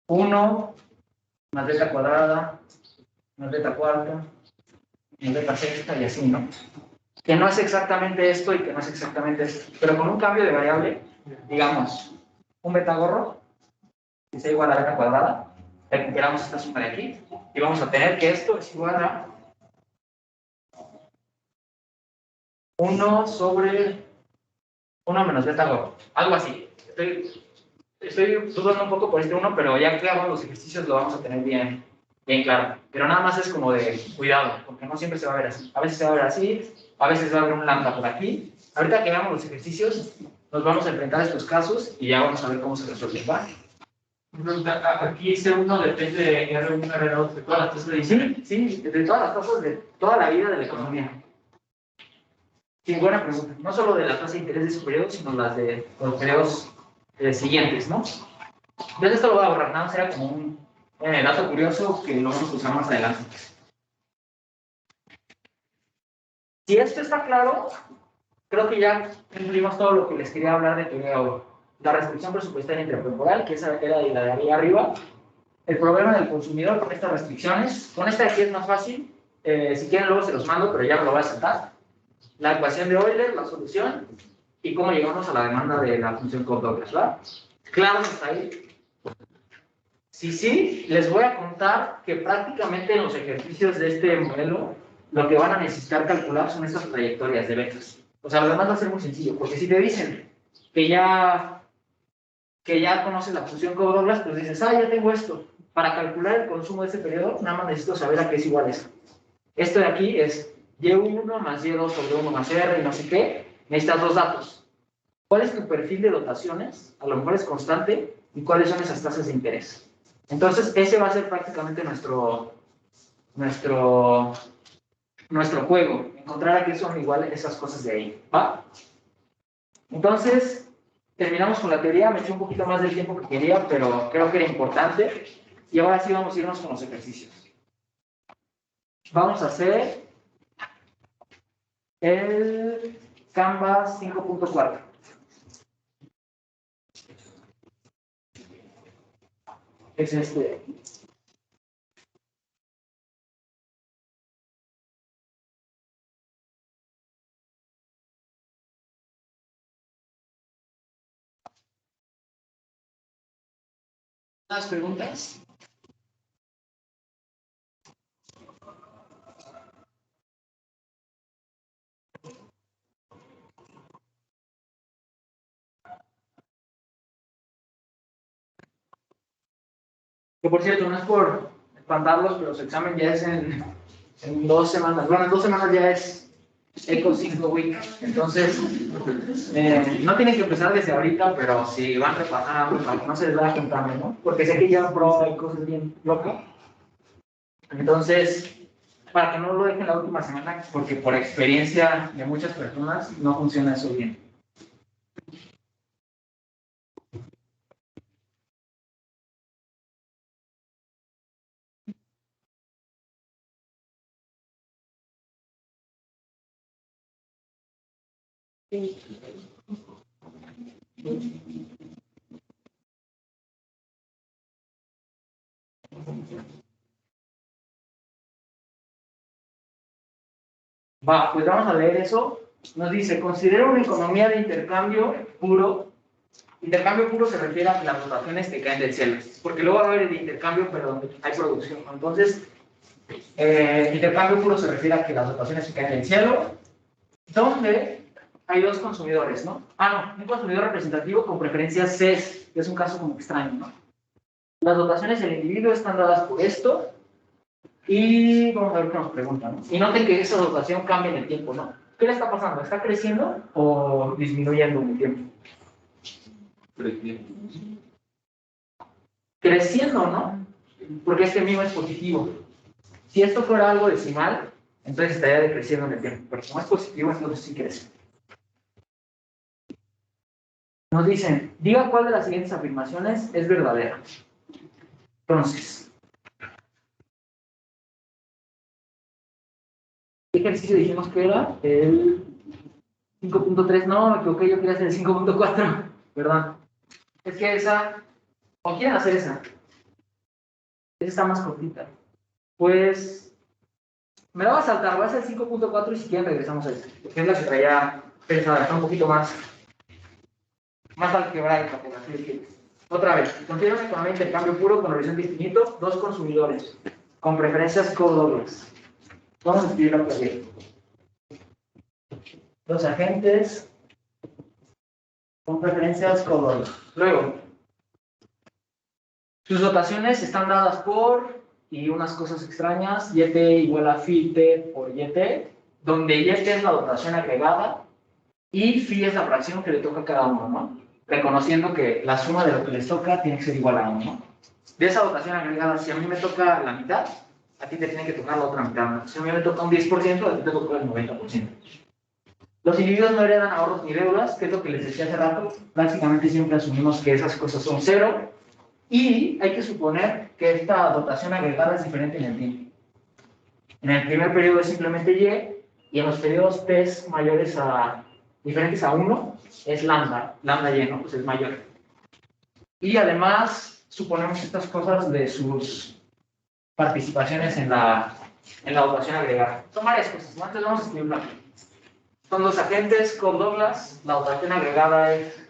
1 más beta cuadrada, más beta cuarta, más beta sexta y así, ¿no? Que no es exactamente esto y que no es exactamente esto. Pero con un cambio de variable, digamos, un beta gorro, que sea igual a beta cuadrada, recuperamos esta suma de aquí y vamos a tener que esto es igual a 1 sobre 1 menos beta gorro. Algo así. Estoy dudando un poco por este 1, pero ya que hagamos los ejercicios lo vamos a tener bien claro. Pero nada más es como de cuidado, porque no siempre se va a ver así. A veces se va a ver así, a veces va a haber un lambda por aquí. Ahorita que hagamos los ejercicios, nos vamos a enfrentar a estos casos y ya vamos a ver cómo se resuelven. ¿Va? Aquí C1 depende de R1, R2, de todas las tasas de interés. Sí, de todas las tasas de toda la vida de la economía. Sí, buena pregunta. No solo de la tasa de interés de su periodo, sino las de los periodos siguientes, ¿no? Entonces esto lo voy a borrar, nada, será como un dato curioso que lo vamos a usar más adelante. Si esto está claro, creo que ya incluimos todo lo que les quería hablar de teoría de la restricción presupuestaria intertemporal, que esa era la de ahí arriba, el problema del consumidor con estas restricciones. Con esta de aquí es más fácil, si quieren luego se los mando, pero ya me lo voy a saltar. La ecuación de Euler, la solución, y cómo llegamos a la demanda de la función Cobb-Douglas, ¿verdad? Claro, hasta ahí. Sí, les voy a contar que prácticamente en los ejercicios de este modelo, lo que van a necesitar calcular son estas trayectorias de betas. O sea, lo demás va a ser muy sencillo, porque si te dicen que ya conoces la función Cobb-Douglas, pues dices, ya tengo esto. Para calcular el consumo de ese periodo, nada más necesito saber a qué es igual esto. Esto de aquí es Y1 más Y2 sobre 1 más R y no sé qué. Necesitas dos datos. ¿Cuál es tu perfil de dotaciones? A lo mejor es constante. ¿Y cuáles son esas tasas de interés? Entonces, ese va a ser prácticamente nuestro juego. Encontrar a qué son iguales esas cosas de ahí. ¿Va? Entonces, terminamos con la teoría. Me eché un poquito más del tiempo que quería, pero creo que era importante. Y ahora sí vamos a irnos con los ejercicios. Vamos a hacer el Canvas 5.4. Es este. ¿Más preguntas? Que por cierto, no es por espantarlos, pero su examen ya es en 2 semanas. Bueno, en 2 semanas ya es Eco 5 Week. Entonces, no tienen que empezar desde ahorita, pero si van repasando, para que no se les vaya juntando, ¿no? Porque sé que ya pro hay cosas bien locas. Entonces, para que no lo dejen la última semana, porque por experiencia de muchas personas no funciona eso bien. Va, pues vamos a leer eso. Nos dice, considera una economía de intercambio puro. Intercambio puro se refiere a las dotaciones que caen del cielo, porque luego va a haber de intercambio, pero donde hay producción. Entonces, intercambio puro se refiere a que las dotaciones que caen del cielo, donde hay dos consumidores, ¿no? Ah, no, un consumidor representativo con preferencias CES, que es un caso como extraño, ¿no? Las dotaciones del individuo están dadas por esto, y vamos a ver qué nos preguntan, ¿no? Y noten que esa dotación cambia en el tiempo, ¿no? ¿Qué le está pasando? ¿Está creciendo o disminuyendo en el tiempo? Creciendo, ¿no? Porque este mismo es positivo. Si esto fuera algo decimal, entonces estaría decreciendo en el tiempo. Pero como es positivo, entonces sí crece. Nos dicen, diga cuál de las siguientes afirmaciones es verdadera. Entonces, ¿qué ejercicio dijimos que era? El 5.3, no, me equivoqué, yo quería hacer el 5.4. Perdón. Es que esa, o quieren hacer esa. Esa está más cortita. Pues, me la voy a saltar, voy a hacer el 5.4 y si quieren regresamos a esa. Porque es la que traía pensada, está un poquito más algebraica, por así decirlo. Otra vez, contiene una economía de intercambio puro con horizonte infinito, dos consumidores, con preferencias co-dobles. Vamos a escribirlo por aquí. Dos agentes con preferencias co-dobles. Luego, sus dotaciones están dadas por, y unas cosas extrañas, YT igual a phi t por YT, donde YT es la dotación agregada y phi es la fracción que le toca a cada uno, ¿no? Reconociendo que la suma de lo que les toca tiene que ser igual a 1, ¿no? De esa dotación agregada, si a mí me toca la mitad, a ti te tiene que tocar la otra mitad, ¿no? Si a mí me toca un 10%, a ti te toca el 90%. Los individuos no heredan ahorros ni deudas, que es lo que les decía hace rato. Prácticamente siempre asumimos que esas cosas son cero, y hay que suponer que esta dotación agregada es diferente en el tiempo. En el primer periodo es simplemente y en los periodos t mayores a diferentes a 1 es lambda y, ¿no? Pues es mayor. Y además suponemos estas cosas de sus participaciones en la dotación agregada. Son varias cosas, ¿no? Entonces vamos a escribirlo aquí. Son dos agentes, Cobb-Douglas, la dotación agregada es,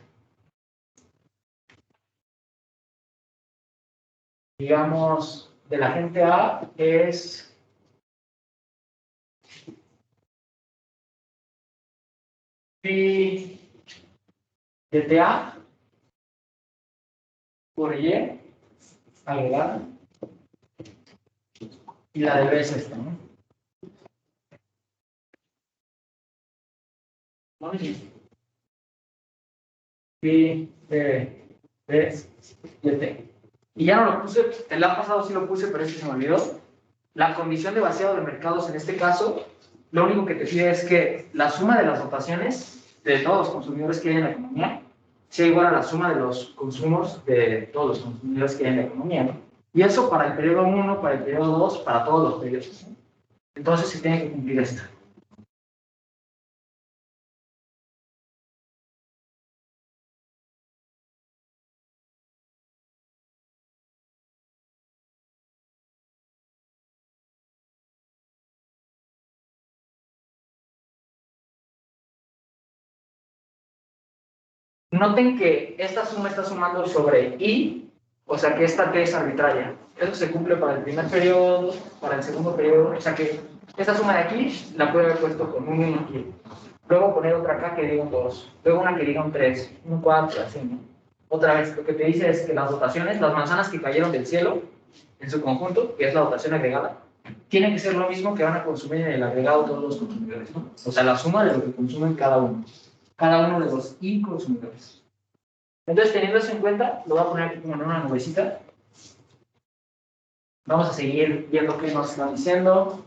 digamos, del agente A es phi de TA por Y agregada, y la de B es esta, ¿no? ¿No? Phi de B de T. Y ya no lo puse, el año pasado sí lo puse, pero este se me olvidó. La condición de vaciado de mercados en este caso, lo único que te pide es que la suma de las dotaciones de todos los consumidores que hay en la economía sea igual a la suma de los consumos de todos los consumidores que hay en la economía, ¿no? Y eso para el periodo 1, para el periodo 2, para todos los periodos, ¿no? Entonces se tiene que cumplir esto. Noten que esta suma está sumando sobre I, o sea que esta T es arbitraria. Eso se cumple para el primer periodo, para el segundo periodo, o sea que esta suma de aquí la puede haber puesto con un 1 aquí. Luego poner otra acá que diga un 2, luego una que diga un 3, un 4, así, ¿no? Otra vez, lo que te dice es que las dotaciones, las manzanas que cayeron del cielo, en su conjunto, que es la dotación agregada, tienen que ser lo mismo que van a consumir en el agregado todos los consumidores, ¿no? O sea, la suma de lo que consumen cada uno de los I consumidores. Entonces, teniendo eso en cuenta, lo voy a poner aquí como en una nubecita. Vamos a seguir viendo qué nos están diciendo.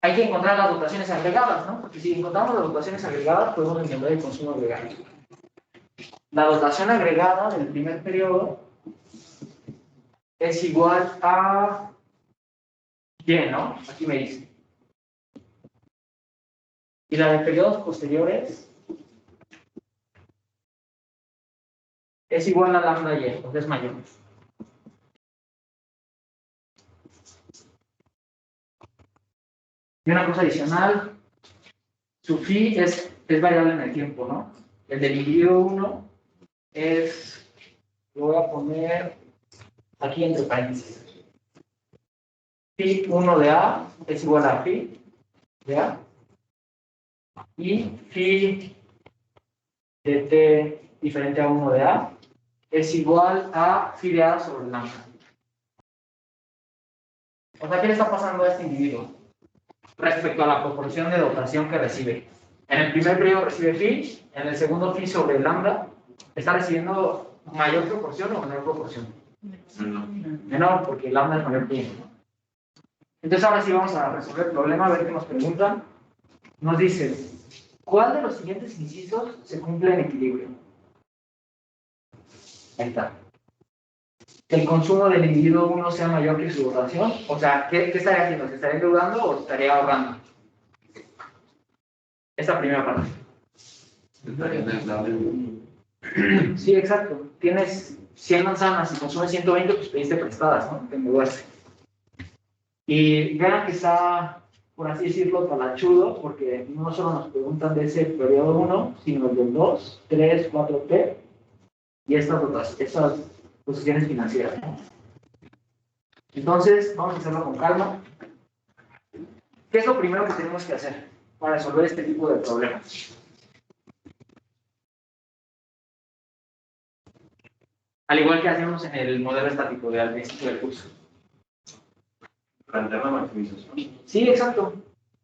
Hay que encontrar las dotaciones agregadas, ¿no? Porque si encontramos las dotaciones agregadas, podemos entender el consumo agregado. La dotación agregada del primer periodo es igual a Y, ¿no? Aquí me dice. Y la de periodos posteriores es igual a lambda y, o sea, es mayor. Y una cosa adicional, su phi es variable en el tiempo, ¿no? El del individuo 1 es, lo voy a poner aquí entre paréntesis. Phi 1 de A es igual a phi de A. Y phi de T diferente a 1 de A es igual a phi de A sobre lambda. O sea, ¿qué le está pasando a este individuo respecto a la proporción de dotación que recibe? En el primer periodo recibe phi, en el segundo phi sobre lambda, ¿está recibiendo mayor proporción o menor proporción? Menor, porque lambda es mayor que 1. Entonces ahora sí vamos a resolver el problema, a ver qué nos preguntan. Nos dice, ¿cuál de los siguientes incisos se cumple en equilibrio? Ahí está. Que el consumo del individuo 1 sea mayor que su dotación. O sea, ¿qué estaría haciendo? ¿Se estaría endeudando o estaría ahorrando? Esta primera parte. Sí, exacto. Tienes 100 manzanas y consumes 120, pues pediste prestadas, ¿no? Te endeudaste. Y vean que está, por así decirlo, talachudo, porque no solo nos preguntan de ese periodo 1, sino el del 2, 3, 4, T y estas posiciones financieras. Entonces, vamos a hacerlo con calma. ¿Qué es lo primero que tenemos que hacer para resolver este tipo de problemas? Al igual que hacemos en el modelo estático de al principio del curso. Plantear la maximización. Sí, exacto.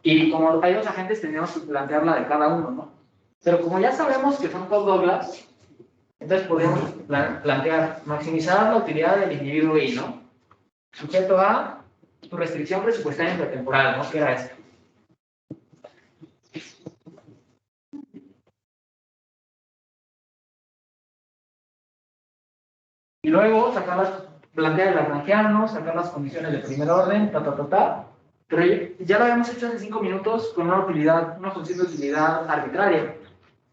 Y como hay dos agentes, tenemos que plantear la de cada uno, ¿no? Pero como ya sabemos que son Cobb-Douglas, entonces podemos plantear maximizar la utilidad del individuo I, ¿no? Sujeto a tu restricción presupuestaria intertemporal, ¿no? ¿Qué era esto? Y luego plantear el lagrangiano, sacar las condiciones de primer orden, Pero ya lo habíamos hecho hace 5 minutos con una función de utilidad arbitraria.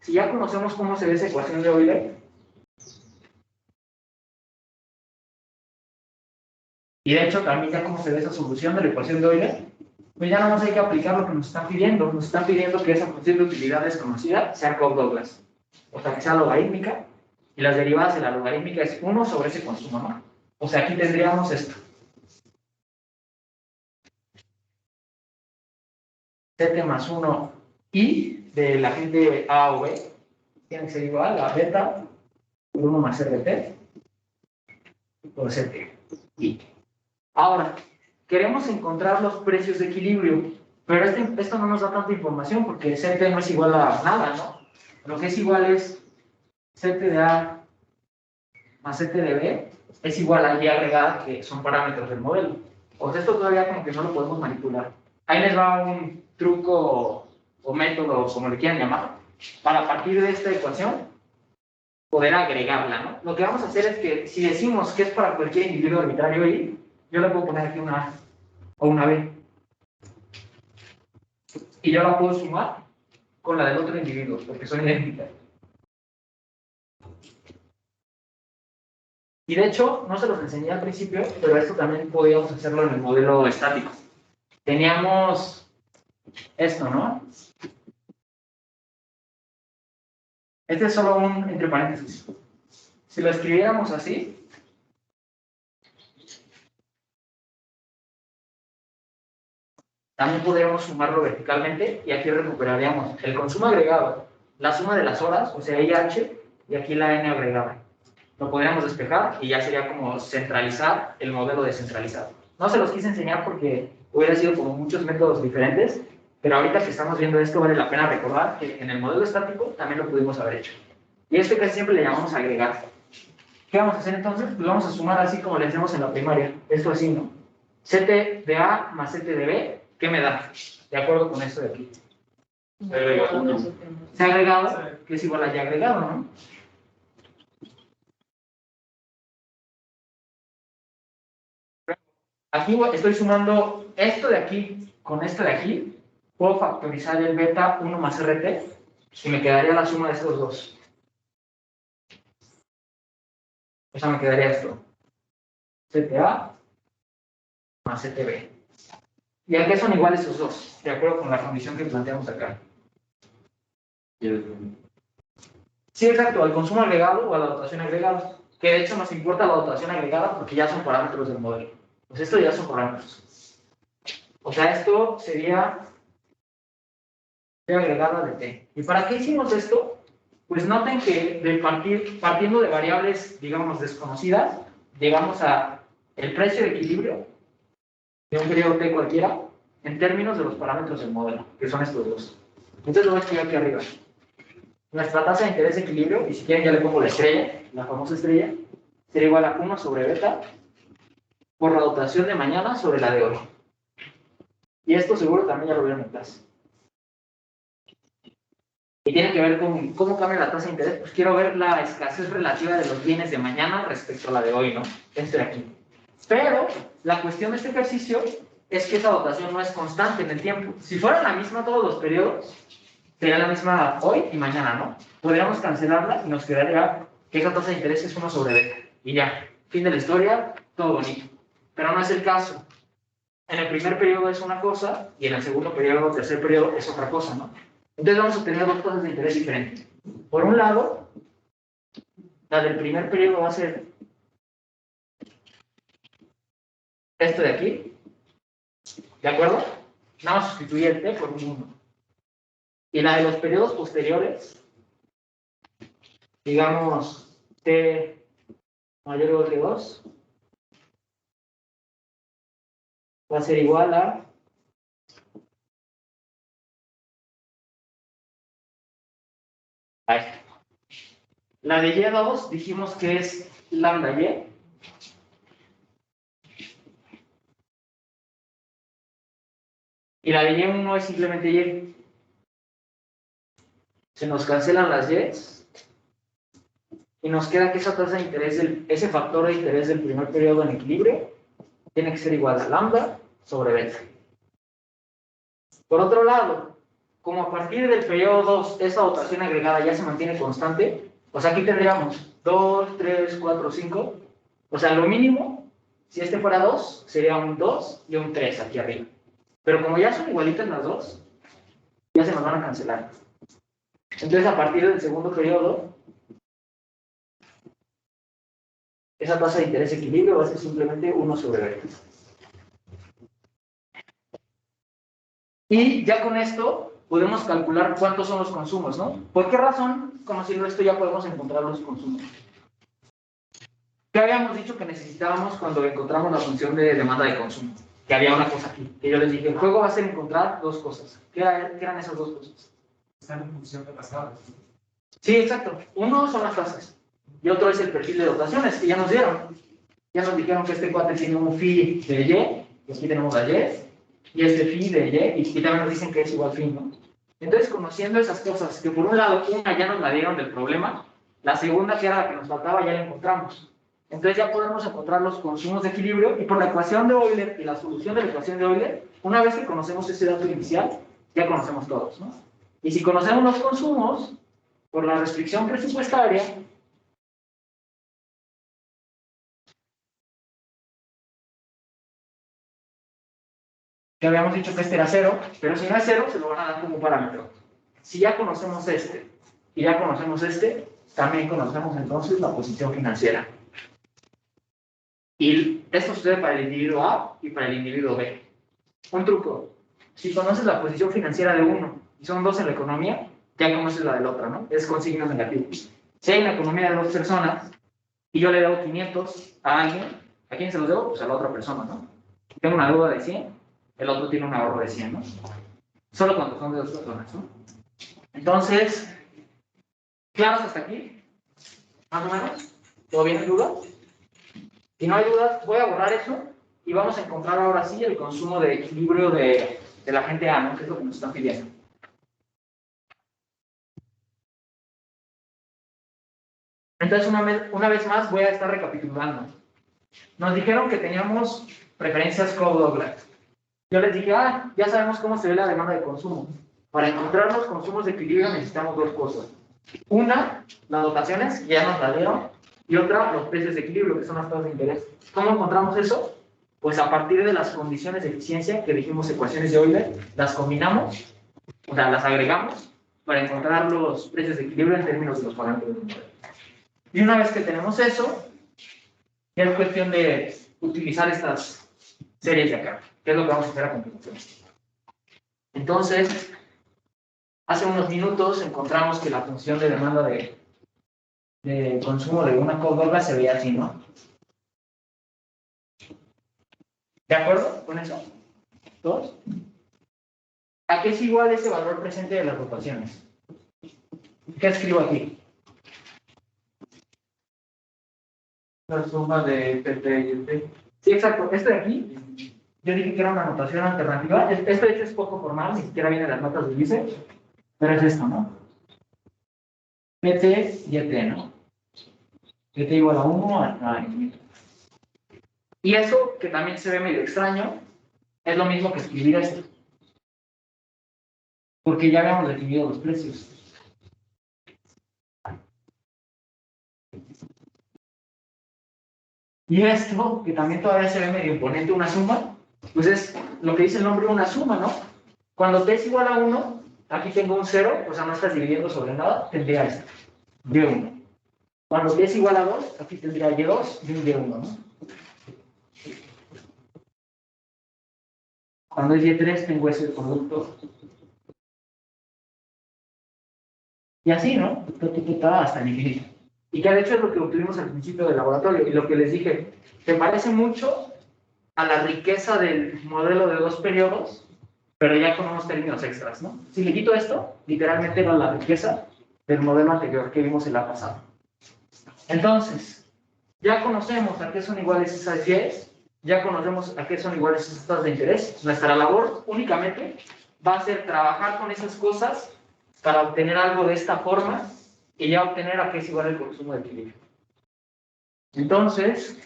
Si ya conocemos cómo se ve esa ecuación de Euler, y de hecho también ya cómo se ve esa solución de la ecuación de Euler, pues ya no más hay que aplicar lo que nos están pidiendo. Nos están pidiendo que esa función de utilidad desconocida sea Cobb-Douglas. O sea, que sea logarítmica, y las derivadas de la logarítmica es 1 sobre ese consumo, ¿no? O sea, aquí tendríamos esto. Ct más 1 i de la gente A o B tiene que ser igual a beta por 1 más RT por Ct i. Ahora, queremos encontrar los precios de equilibrio, pero esto no nos da tanta información porque Ct no es igual a nada, ¿no? Lo que es igual es Ct de A más Ct de B es igual a Y agregada, que son parámetros del modelo. O sea, esto todavía como que no lo podemos manipular. Ahí les va un truco o método, como le quieran llamar, para a partir de esta ecuación poder agregarla, ¿no? Lo que vamos a hacer es que si decimos que es para cualquier individuo arbitrario Y, yo le puedo poner aquí una A o una B. Y yo la puedo sumar con la del otro individuo, porque son idénticas. Y de hecho, no se los enseñé al principio, pero esto también podíamos hacerlo en el modelo estático. Teníamos esto, ¿no? Este es solo un entre paréntesis. Si lo escribiéramos así, también podríamos sumarlo verticalmente y aquí recuperaríamos el consumo agregado, la suma de las horas, o sea, IH, y aquí la N agregada. Lo podríamos despejar y ya sería como centralizar el modelo descentralizado. No se los quise enseñar porque hubiera sido como muchos métodos diferentes, pero ahorita que estamos viendo esto vale la pena recordar que en el modelo estático también lo pudimos haber hecho. Y esto casi siempre le llamamos agregar. ¿Qué vamos a hacer entonces? Pues vamos a sumar así como le hacemos en la primaria. Esto así, ¿no? Ct de A más Ct de B, ¿qué me da? De acuerdo con esto de aquí. Se ha agregado, que es igual a Y agregado, ¿no? Aquí estoy sumando esto de aquí con esto de aquí, puedo factorizar el beta 1 más RT y me quedaría la suma de estos dos. O sea, me quedaría esto. CTA más CTB. ¿Y a qué son iguales esos dos? De acuerdo con la condición que planteamos acá. Sí, exacto, al consumo agregado o a la dotación agregada. Que de hecho nos importa la dotación agregada porque ya son parámetros del modelo. Pues esto ya son parámetros. O sea, esto sería T agregada de T. ¿Y para qué hicimos esto? Pues noten que partiendo de variables, digamos, desconocidas, llegamos a el precio de equilibrio de un periodo T cualquiera en términos de los parámetros del modelo, que son estos dos. Entonces lo voy a escribir aquí arriba. Nuestra tasa de interés de equilibrio, y si quieren ya le pongo la estrella, la famosa estrella, sería igual a 1 sobre beta por la dotación de mañana sobre la de hoy. Y esto seguro también ya lo vieron en clase. Y tiene que ver con cómo cambia la tasa de interés. Pues quiero ver la escasez relativa de los bienes de mañana respecto a la de hoy, ¿no? Este de aquí. Pero la cuestión de este ejercicio es que esa dotación no es constante en el tiempo. Si fuera la misma todos los periodos, sería la misma hoy y mañana, ¿no? Podríamos cancelarla y nos quedaría que esa tasa de interés es 1 sobre beta. Y ya, fin de la historia, todo bonito. Pero no es el caso. En el primer periodo es una cosa y en el segundo periodo, tercer periodo, es otra cosa, ¿no? Entonces vamos a tener dos cosas de interés diferentes. Por un lado, la del primer periodo va a ser esto de aquí, ¿de acuerdo? Nada más sustituir el T por un 1. Y la de los periodos posteriores, digamos T mayor o que 2, va a ser igual a esto. La de Y2 dijimos que es lambda Y. Y la de Y1 es simplemente Y. Se nos cancelan las Y's. Y nos queda que esa tasa de interés, ese factor de interés del primer periodo en equilibrio, tiene que ser igual a lambda sobre beta. Por otro lado, como a partir del periodo 2 esta dotación agregada ya se mantiene constante, pues aquí tendríamos 2, 3, 4, 5. O sea, lo mínimo, si este fuera 2, sería un 2 y un 3 aquí arriba. Pero como ya son igualitas las dos, ya se nos van a cancelar. Entonces, a partir del segundo periodo, esa tasa de interés equilibrio va a ser simplemente 1 sobre beta. Y ya con esto podemos calcular cuántos son los consumos, ¿no? ¿Por qué razón, conociendo esto, ya podemos encontrar los consumos? ¿Qué habíamos dicho que necesitábamos cuando encontramos la función de demanda de consumo? Que había una cosa aquí, que yo les dije, el juego va a ser encontrar dos cosas. ¿Qué eran esas dos cosas? Están en función de las tablas. Sí, exacto. Uno son las tasas y otro es el perfil de dotaciones que ya nos dieron. Ya nos dijeron que este cuate tiene un phi de Y, y aquí tenemos la Y, y este phi de Y, y también nos dicen que es igual phi, ¿no? Entonces, conociendo esas cosas, que por un lado, una ya nos la dieron del problema, la segunda, que era la que nos faltaba, ya la encontramos. Entonces ya podemos encontrar los consumos de equilibrio, y por la ecuación de Euler y la solución de la ecuación de Euler, una vez que conocemos ese dato inicial, ya conocemos todos, ¿no? Y si conocemos los consumos, por la restricción presupuestaria, que habíamos dicho que este era 0, pero si no es 0, se lo van a dar como parámetro. Si ya conocemos este y ya conocemos este, también conocemos entonces la posición financiera. Y esto sucede para el individuo A y para el individuo B. Un truco: si conoces la posición financiera de uno y son dos en la economía, ya conoces la del otro, ¿no? Es con signo negativo. Si hay una economía de dos personas y yo le debo 500 a alguien, ¿a quién se los debo? Pues a la otra persona, ¿no? Tengo una deuda de 100, el otro tiene un ahorro de 100, ¿no? Solo cuando son de dos personas, ¿no? Entonces, ¿claros hasta aquí? ¿Más o menos? ¿Todo bien? ¿Hay dudas? Si no hay dudas, voy a borrar eso y vamos a encontrar ahora sí el consumo de equilibrio de la gente A, ¿no? Que es lo que nos están pidiendo. Entonces, una vez más, voy a estar recapitulando. Nos dijeron que teníamos preferencias Cobb-Douglas. Yo les dije, ya sabemos cómo se ve la demanda de consumo. Para encontrar los consumos de equilibrio necesitamos dos cosas. Una, las dotaciones, que ya nos la dieron, y otra, los precios de equilibrio, que son las tasas de interés. ¿Cómo encontramos eso? Pues a partir de las condiciones de eficiencia que dijimos ecuaciones de Euler, las combinamos, o sea, las agregamos para encontrar los precios de equilibrio en términos de los parámetros del modelo. Y una vez que tenemos eso, ya es cuestión de utilizar estas series de acá, que es lo que vamos a hacer a continuación. Entonces, hace unos minutos encontramos que la función de demanda de consumo de una cogorra se veía así, ¿no? ¿De acuerdo con eso? ¿Todos? ¿A qué es igual ese valor presente de las rotaciones? ¿Qué escribo aquí? La suma de PT y T. Sí, exacto. Este de aquí, yo dije que era una notación alternativa. Este de hecho es poco formal, ni siquiera viene en las notas del ICE, pero es esto, ¿no? PT y ET, ¿no? PT igual a 1 a infinito. Y eso, que también se ve medio extraño, es lo mismo que escribir esto. Porque ya habíamos definido los precios. Y esto, que también todavía se ve medio imponente, una suma, pues es lo que dice el nombre, una suma, ¿no? Cuando t es igual a 1, aquí tengo un 0, o sea, no estás dividiendo sobre nada, tendría esto, y1. Cuando t es igual a 2, aquí tendría y2 y un y1, ¿no? Cuando es y3, tengo ese producto. Y así, ¿no? Hasta el infinito. Y que de hecho es lo que obtuvimos al principio del laboratorio. Y lo que les dije, te parece mucho a la riqueza del modelo de dos periodos, pero ya con unos términos extras, ¿no? Si le quito esto, literalmente era la riqueza del modelo anterior que vimos en la pasada. Entonces, ya conocemos a qué son iguales esas Y, ya conocemos a qué son iguales esas tasas de interés. Nuestra labor únicamente va a ser trabajar con esas cosas para obtener algo de esta forma y ya obtener a qué es igual el consumo de equilibrio. Entonces,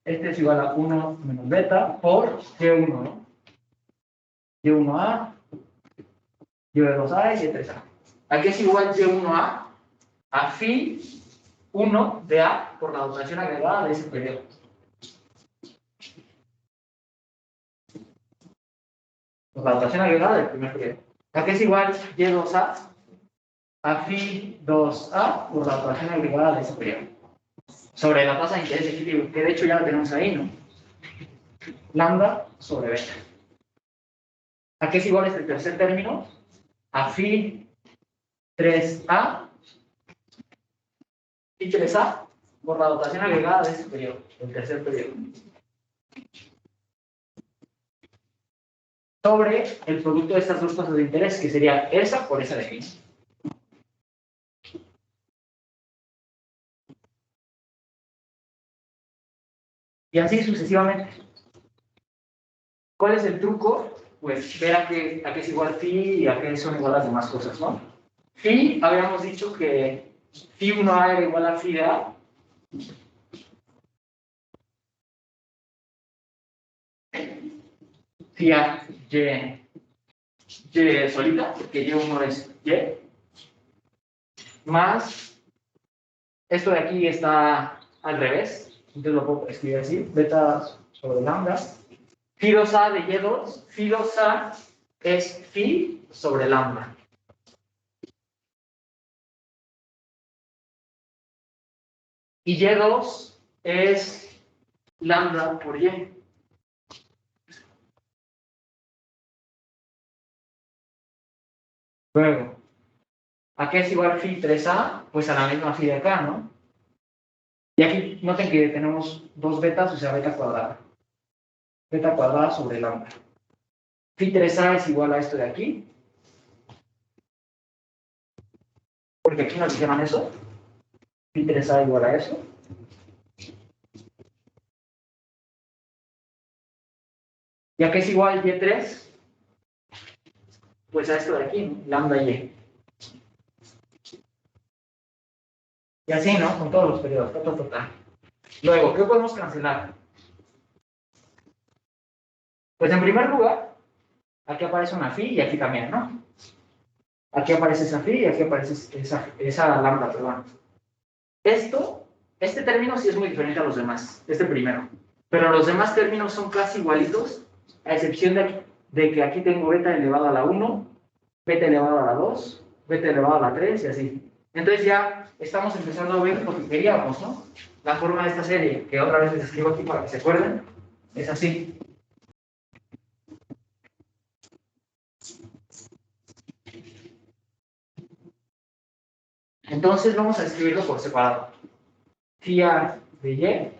este es igual a 1 menos beta por Y1, ¿no? Y1A, Y2A y Y3A. ¿A qué es igual Y1A? A phi 1 de A por la dotación agregada de ese periodo. Por la dotación agregada del primer periodo. ¿A qué es igual Y2A? A phi 2A por la dotación agregada de ese periodo. Sobre la tasa de interés de equilibrio, que de hecho ya la tenemos ahí, ¿no? Lambda sobre beta. ¿A qué es igual este tercer término? A phi 3A y 3A por la dotación agregada de ese periodo, el tercer periodo. Sobre el producto de estas dos tasas de interés, que sería esa por esa de aquí. Y así sucesivamente. ¿Cuál es el truco? Pues ver a qué es igual phi y a qué son igual las demás cosas, ¿no? Phi, habíamos dicho que phi 1A era igual a phi de A. Phi A, Y solita, porque Y1 es Y. Más, esto de aquí está al revés, entonces lo puedo escribir así, beta sobre lambda. Phi 2A de Y2, phi 2A es phi sobre lambda. Y Y2 es lambda por Y. Luego, ¿a qué es igual phi 3A? Pues a la misma phi de acá, ¿no? Y aquí noten que tenemos dos betas, o sea, beta cuadrada. Beta cuadrada sobre lambda. Phi 3A es igual a esto de aquí. Porque aquí nos dijeron eso. Phi 3A igual a eso. ¿Y a qué es igual Y3? Pues a esto de aquí, ¿no? Lambda Y. Y así, ¿no? Con todos los periodos. Luego, ¿qué podemos cancelar? Pues en primer lugar, aquí aparece una phi y aquí también, ¿no? Aquí aparece esa phi y aquí aparece esa lambda, perdón. Este término sí es muy diferente a los demás, este primero. Pero los demás términos son casi igualitos, a excepción de que aquí tengo beta elevado a la 1, beta elevado a la 2, beta elevado a la 3 y así. Entonces ya estamos empezando a ver lo que queríamos, ¿no? La forma de esta serie, que otra vez les escribo aquí para que se acuerden, es así. Entonces vamos a escribirlo por separado. Phi A de Y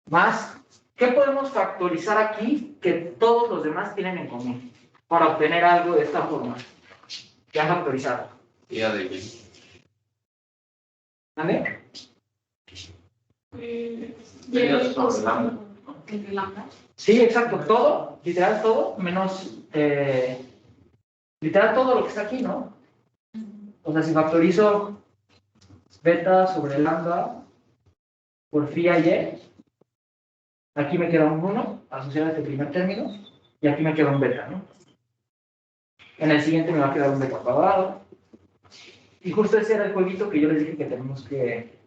más, ¿qué podemos factorizar aquí que todos los demás tienen en común para obtener algo de esta forma? Ya factorizado. Phi A de Y. ¿Vale? Sería sobre lambda, ¿no? Entre lambda. Sí, exacto. Todo, literal todo, menos, literal todo lo que está aquí, ¿no? O sea, si factorizo beta sobre lambda por phi a y, aquí me queda un 1 asociado a este primer término, y aquí me queda un beta, ¿no? En el siguiente me va a quedar un beta cuadrado. Y justo ese era el jueguito que yo les dije que tenemos que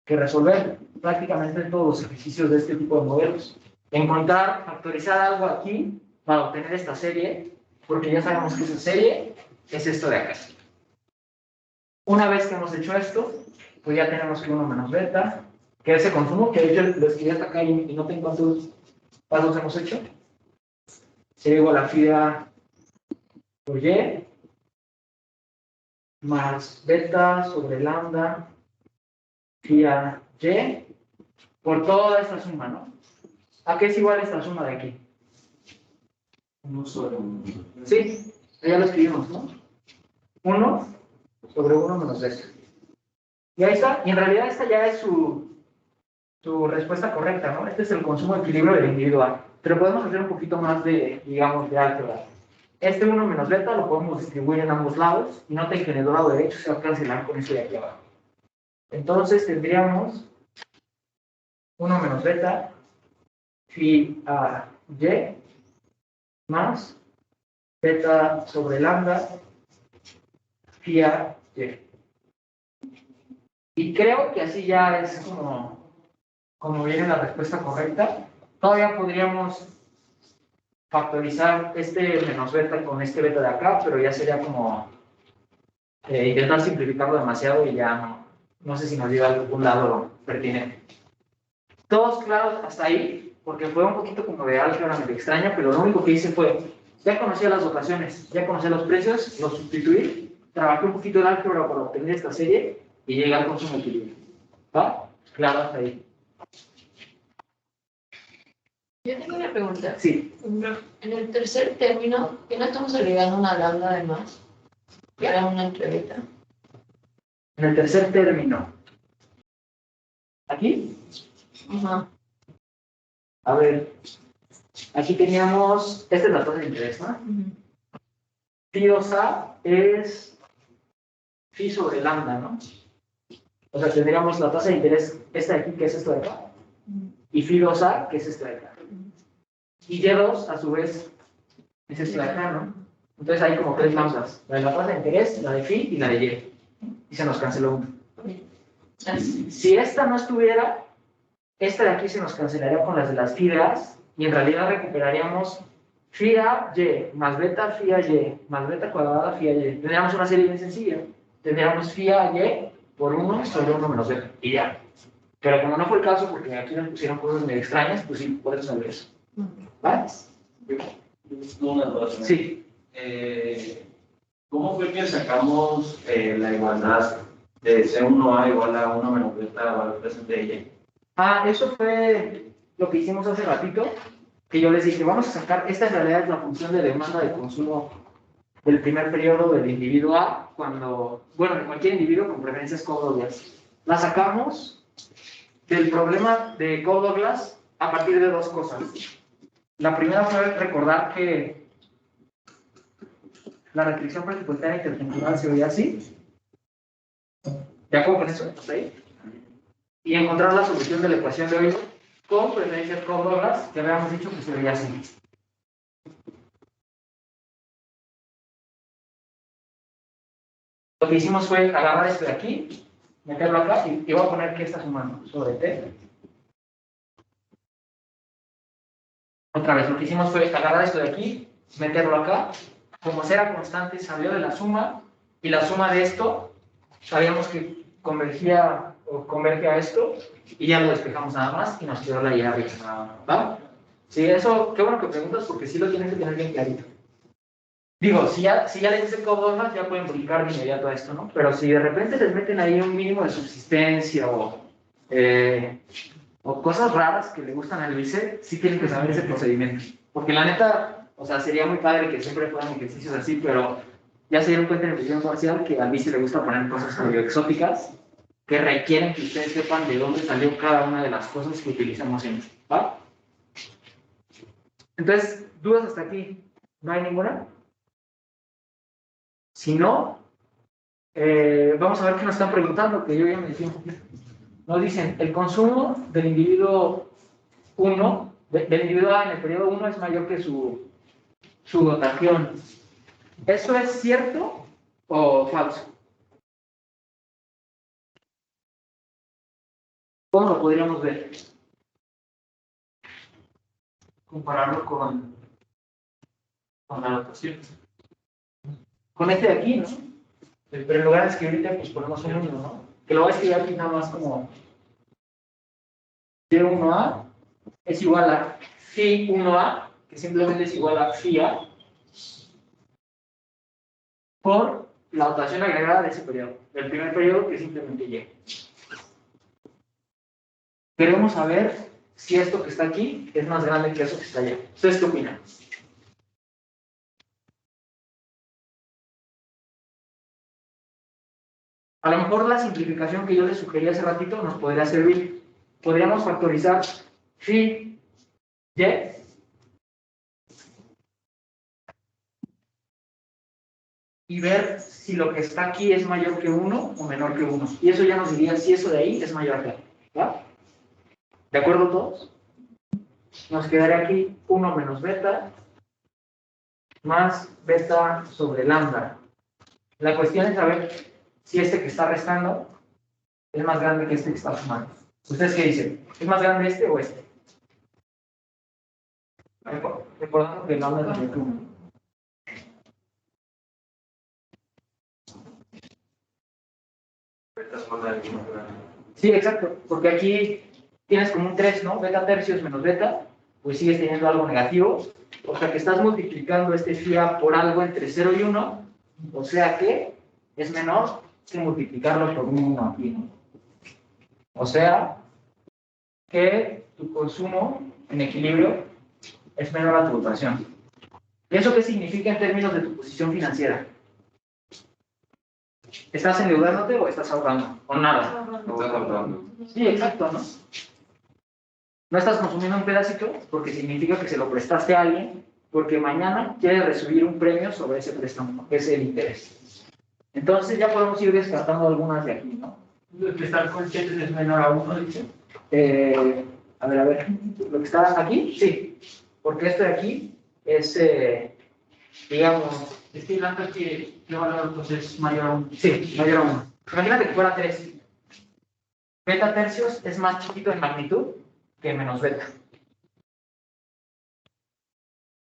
resolver prácticamente en todos los ejercicios de este tipo de modelos. Encontrar, factorizar algo aquí para obtener esta serie, porque ya sabemos que esa serie es esto de acá. Una vez que hemos hecho esto, pues ya tenemos que 1 menos beta, que ese consumo, que de hecho lo escribí hasta acá y no tengo cuántos pasos hemos hecho, sería igual a phi A por y más beta sobre lambda phi a y por toda esta suma, ¿no? ¿A qué es igual esta suma de aquí? 1 sobre 1. Sí, ya lo escribimos, ¿no? 1 sobre 1 menos beta. Y ahí está, y en realidad esta ya es su respuesta correcta, ¿no? Este es el consumo de equilibrio del individual. Pero podemos hacer un poquito más de, digamos, de álgebra. Este 1 menos beta lo podemos distribuir en ambos lados, y noten que en el lado derecho se va a cancelar con eso de aquí abajo. Entonces tendríamos 1 menos beta phi a y más beta sobre lambda phi a y. Y creo que así ya es como viene la respuesta correcta. Todavía podríamos factorizar este menos beta con este beta de acá, pero ya sería como intentar simplificarlo demasiado y ya no sé si nos lleva a algún lado pertinente. Todos claros hasta ahí, porque fue un poquito como de álgebra medio extraña, pero lo único que hice fue, ya conocía las dotaciones, ya conocía los precios, los sustituí, trabajé un poquito en álgebra para obtener esta serie y llegar al consumo equilibrio. ¿Va? Claro hasta ahí. Yo tengo una pregunta. Sí. En el tercer término, ¿que no estamos agregando una lambda además? Que era una entre beta. En el tercer término. ¿Aquí? Ajá. A ver. Aquí teníamos, esta es la tasa de interés, ¿no? Phi 2A es phi sobre lambda, ¿no? O sea, tendríamos la tasa de interés, esta de aquí, que es esto de acá, y phi 2A, que es esto de acá. Y Y2, a su vez, es esto de acá, ¿no? Entonces hay como 3 lambdas, la de la tasa de interés, la de phi y la de y. Y se nos canceló una. Si esta no estuviera, esta de aquí se nos cancelaría con las de las phi de A's, y en realidad recuperaríamos phi a y más beta phi a y más beta cuadrada phi a y. Tendríamos una serie bien sencilla. Tendríamos phi a y por 1 sobre 1 menos beta. Y ya. Pero como no fue el caso, porque aquí nos pusieron cosas medio extrañas, pues sí, puedes saber eso. ¿Vale? Una duda. Sí. ¿Cómo fue que sacamos la igualdad de C1A igual a 1 menos beta valor presente de Y? Eso fue lo que hicimos hace ratito, que yo les dije, vamos a sacar, esta en realidad es la función de demanda de consumo del primer periodo del individuo A, bueno, de cualquier individuo con preferencias Coe-Douglas. La sacamos del problema de Coe-Douglas a partir de 2 cosas. La primera fue recordar que la restricción presupuestaria intertemporal se veía así. ¿De acuerdo con eso? ¿Hasta ahí? Y encontrar la solución de la ecuación de Euler con preferencias Cobb-Douglas, que habíamos dicho que se veía así. Lo que hicimos fue agarrar esto de aquí, meterlo acá y voy a poner que está sumando sobre T. Otra vez, lo que hicimos fue agarrar esto de aquí, meterlo acá. Como era constante, salió de la suma y la suma de esto, sabíamos que convergía o converge a esto y ya lo despejamos nada más y nos quedó la llave. ¿Va? Sí, eso, qué bueno que preguntas porque sí lo tienes que tener bien clarito. Digo, si ya les hice Cobb-Douglas, ya pueden publicar de inmediato esto, ¿no? Pero si de repente les meten ahí un mínimo de subsistencia o cosas raras que le gustan al vice, sí tienen que saber ese procedimiento. Porque la neta, o sea, sería muy padre que siempre fueran ejercicios así, pero ya se dieron cuenta en el video parcial que al vice le gusta poner cosas medio exóticas que requieren que ustedes sepan de dónde salió cada una de las cosas que utilizamos siempre, ¿va? Entonces, ¿dudas hasta aquí? ¿No hay ninguna? Si no, vamos a ver qué nos están preguntando, que yo ya me decía un poquito. Nos dicen, el consumo del individuo 1, del individuo A en el periodo 1 es mayor que su dotación. ¿Eso es cierto o falso? ¿Cómo lo podríamos ver? Compararlo con la dotación. Con este de aquí, ¿no? Pero en lugar de escribirte, pues ponemos un 1, ¿no? Que lo voy a escribir aquí nada más como T1A es igual a phi 1A, que simplemente es igual a phi A, por la dotación agregada de ese periodo, del primer periodo que simplemente Y. Queremos saber si esto que está aquí es más grande que eso que está allá. ¿Ustedes qué opinan? A lo mejor la simplificación que yo les sugerí hace ratito nos podría servir. Podríamos factorizar phi y y ver si lo que está aquí es mayor que 1 o menor que 1. Y eso ya nos diría si eso de ahí es mayor que 1. ¿Va? ¿De acuerdo todos? Nos quedaría aquí 1 menos beta más beta sobre lambda. La cuestión es saber si este que está restando es más grande que este que está sumando. ¿Ustedes qué dicen? ¿Es más grande este o este? Recordando que lambda es mayor que 1. Sí, exacto, porque aquí tienes como un 3, ¿no? Beta tercios menos beta, pues sigues teniendo algo negativo, o sea que estás multiplicando este phi A por algo entre 0 y 1, o sea que es menor que multiplicarlo por un 1 aquí, ¿no? O sea que tu consumo en equilibrio es menor a tu dotación. ¿Y eso qué significa en términos de tu posición financiera? ¿Estás endeudándote o estás ahorrando? O nada. Estás ahorrando. Sí, exacto, ¿no? No estás consumiendo un pedacito porque significa que se lo prestaste a alguien porque mañana quieres recibir un premio sobre ese préstamo, que es el interés. Entonces ya podemos ir descartando algunas de aquí, ¿no? Lo que estar conscientes es menor a 1, dice. A ver, lo que está aquí, sí, porque esto de aquí es, digamos, Estoy hablando que yo valor pues es mayor a 1. sí, mayor a 1. Imagínate que fuera 3. Beta tercios es más chiquito en magnitud que menos beta.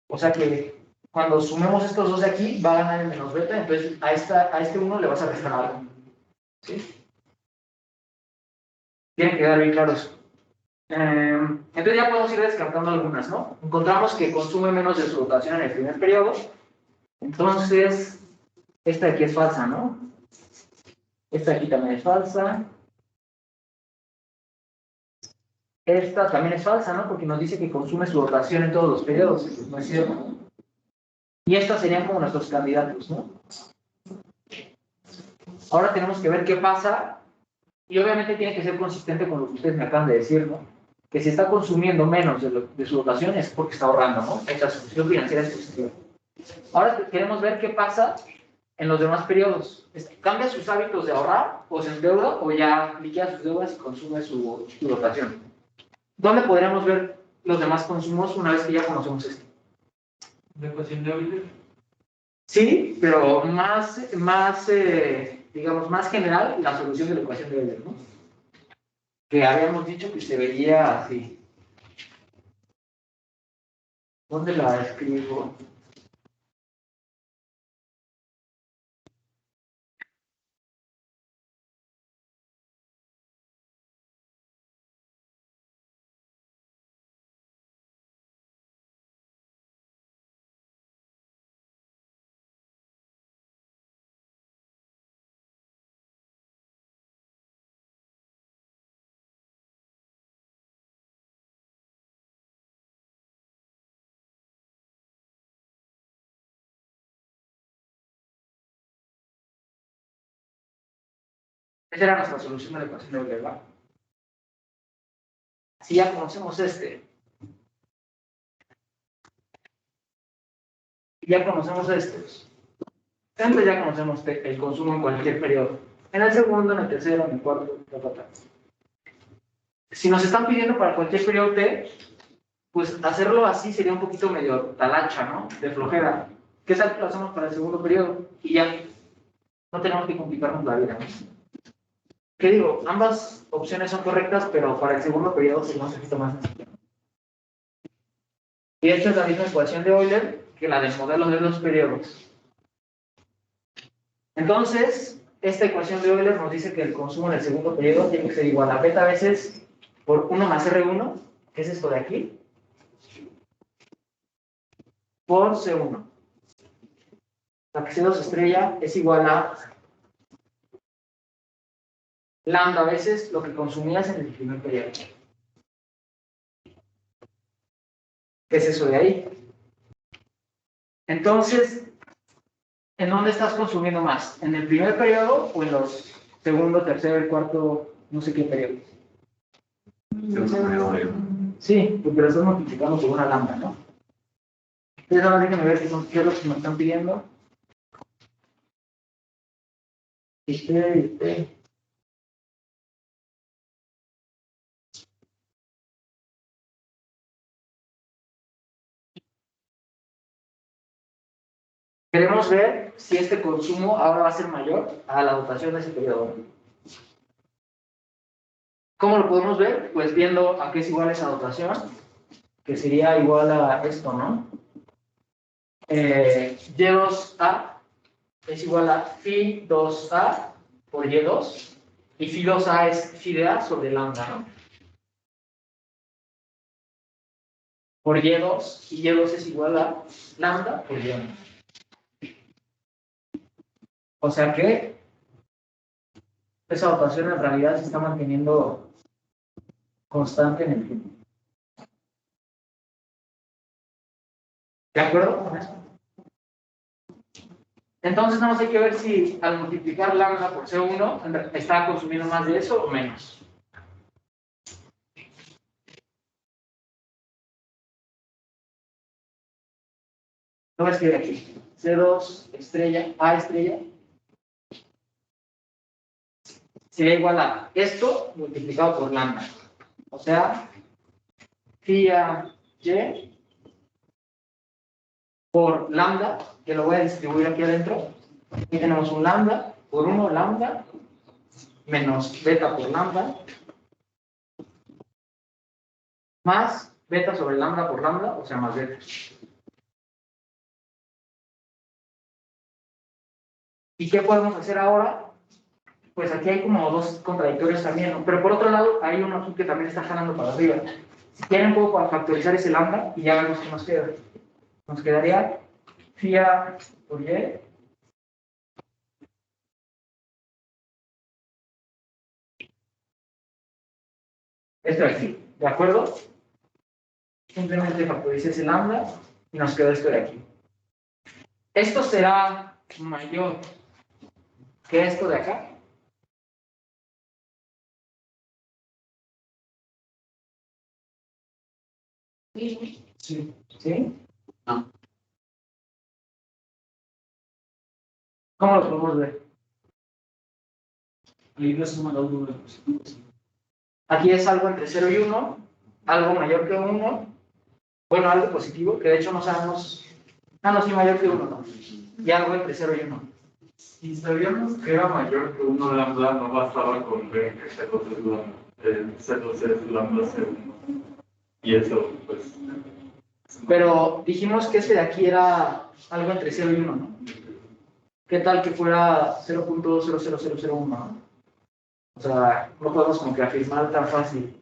O sea que cuando sumemos estos dos de aquí, va a ganar el menos beta, entonces a este 1 le vas a restar algo. ¿Sí? Tienen que quedar bien claros. Entonces ya podemos ir descartando algunas, ¿no? Encontramos que consume menos de su dotación en el primer periodo. Entonces, esta de aquí es falsa, ¿no? Esta de aquí también es falsa. Esta también es falsa, ¿no? Porque nos dice que consume su dotación en todos los periodos. Pues no es cierto. Y estos serían como nuestros candidatos, ¿no? Ahora tenemos que ver qué pasa. Y obviamente tiene que ser consistente con lo que ustedes me acaban de decir, ¿no? Que si está consumiendo menos de su dotación es porque está ahorrando, ¿no? Esta solución financiera es positiva. Ahora queremos ver qué pasa en los demás periodos. ¿Cambia sus hábitos de ahorrar o se endeuda o ya liquida sus deudas y consume su dotación? ¿Dónde podríamos ver los demás consumos una vez que ya conocemos esto? ¿De ecuación de Euler? Sí, pero digamos, más general, la solución de la ecuación de Euler, ¿no? Que habíamos dicho que se veía así. ¿Dónde la escribo? Esa era nuestra solución de la ecuación de Euler, ¿va? Si ya conocemos ya conocemos entonces ya conocemos el consumo en cualquier periodo. En el segundo, en el tercero, en el cuarto, ta. Si nos están pidiendo para cualquier periodo T, pues hacerlo así sería un poquito medio talacha, ¿no? De flojera. ¿Qué tal que lo hacemos para el segundo periodo? Y ya no tenemos que complicarnos la vida, ¿no? ¿Qué digo? Ambas opciones son correctas, pero para el segundo periodo sería un poquito más sencillo. Y esta es la misma ecuación de Euler que la del modelo de los periodos. Entonces, esta ecuación de Euler nos dice que el consumo en el segundo periodo tiene que ser igual a beta veces por 1 más R1, que es esto de aquí, por C1. La que C2 estrella es igual a lambda veces lo que consumías en el primer periodo. ¿Qué es eso de ahí? Entonces, ¿en dónde estás consumiendo más? ¿En el primer periodo o en los segundo, tercero y cuarto, no sé qué periodos? Sí, porque lo estás multiplicando por una lambda, ¿no? Entonces ahora déjenme ver qué es lo que me están pidiendo. Queremos ver si este consumo ahora va a ser mayor a la dotación de ese periodo. ¿Cómo lo podemos ver? Pues viendo a qué es igual esa dotación, que sería igual a esto, ¿no? Y2A es igual a phi 2A por Y2, y phi 2A es phi de A sobre lambda, ¿no? Por Y2, y Y2 es igual a lambda por Y1. O sea que esa dotación en realidad se está manteniendo constante en el tiempo. ¿De acuerdo con eso? Entonces, nada más hay que ver si al multiplicar lambda por C1 está consumiendo más de eso o menos. Lo voy a escribir aquí. C2 estrella, A estrella, sería igual a esto multiplicado por lambda. O sea, phi a y por lambda, que lo voy a distribuir aquí adentro. Aquí tenemos un lambda por 1 lambda menos beta por lambda más beta sobre lambda por lambda, o sea, más beta. ¿Y qué podemos hacer ahora? Pues aquí hay como dos contradictorios también, ¿no? Pero por otro lado, hay uno aquí que también está jalando para arriba. Si quieren, puedo factorizar ese lambda y ya vemos qué nos queda. Nos quedaría phi a por y. Esto de aquí, ¿de acuerdo? Simplemente factoricé ese lambda y nos quedó esto de aquí. Esto será mayor que esto de acá. Sí. ¿Sí? No. ¿Cómo lo podemos ver? Ahí la suma de los números. Aquí es algo entre 0 y 1, algo mayor que 1, bueno, algo positivo, que de hecho no sabemos, no, sí, mayor que 1, ¿no? Y algo entre 0 y 1. Si sabíamos que era mayor que 1 lambda, no bastaba con ver que C2 es lambda, C2 es lambda C1. Y eso, pues... Pero dijimos que este de aquí era algo entre 0 y 1, ¿no? ¿Qué tal que fuera 0.00001, ¿no? O sea, no podemos como que afirmar tan fácil.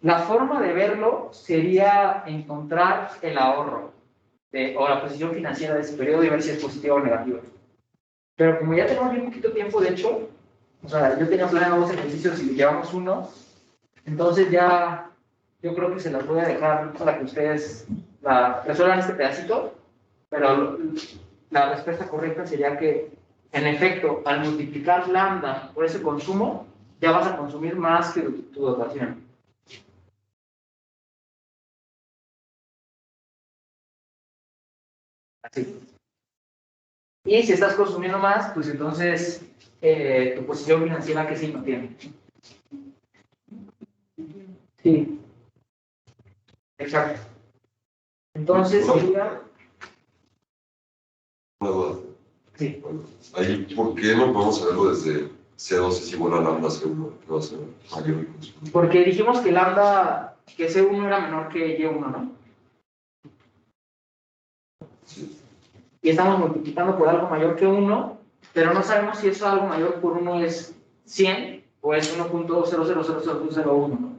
La forma de verlo sería encontrar el ahorro o la posición financiera de ese periodo y ver si es positivo o negativo. Pero como ya tenemos bien poquito tiempo, de hecho, o sea, yo tenía planeado 2 ejercicios y llevamos 1, entonces ya yo creo que se las voy a dejar para que ustedes resuelvan este pedacito, pero la respuesta correcta sería que, en efecto, al multiplicar lambda por ese consumo, ya vas a consumir más que tu dotación. Así. Y si estás consumiendo más, pues entonces tu posición financiera, ¿qué signo tiene? Sí. Exacto. Entonces sería... Una duda. Sí. Ahí, ¿por qué no podemos saberlo desde C2 es igual a lambda C1? Que va a ser mayor el consumo. Porque dijimos que lambda, que C1 era menor que Y1, ¿no? Sí. Y estamos multiplicando por algo mayor que 1, pero no sabemos si eso algo mayor por 1 es 100 o es 1.000001, ¿no?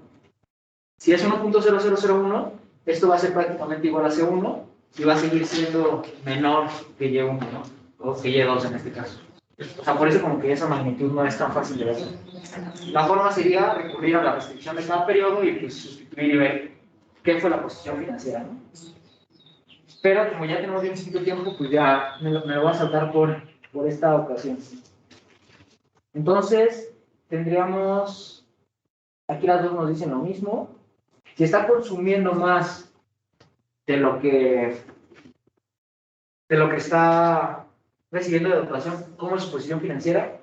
Si es 1.0001, esto va a ser prácticamente igual a C1 y va a seguir siendo menor que Y1, ¿no? O que Y2 en este caso. O sea, por eso como que esa magnitud no es tan fácil de ver. La forma sería recurrir a la restricción de cada periodo y pues sustituir y ver qué fue la posición financiera, ¿no? Pero como ya tenemos bien poquito tiempo, pues ya me lo voy a saltar por esta ocasión. Entonces, tendríamos, aquí las dos nos dicen lo mismo. Si está consumiendo más de lo que está recibiendo de dotación, ¿cómo es su posición financiera?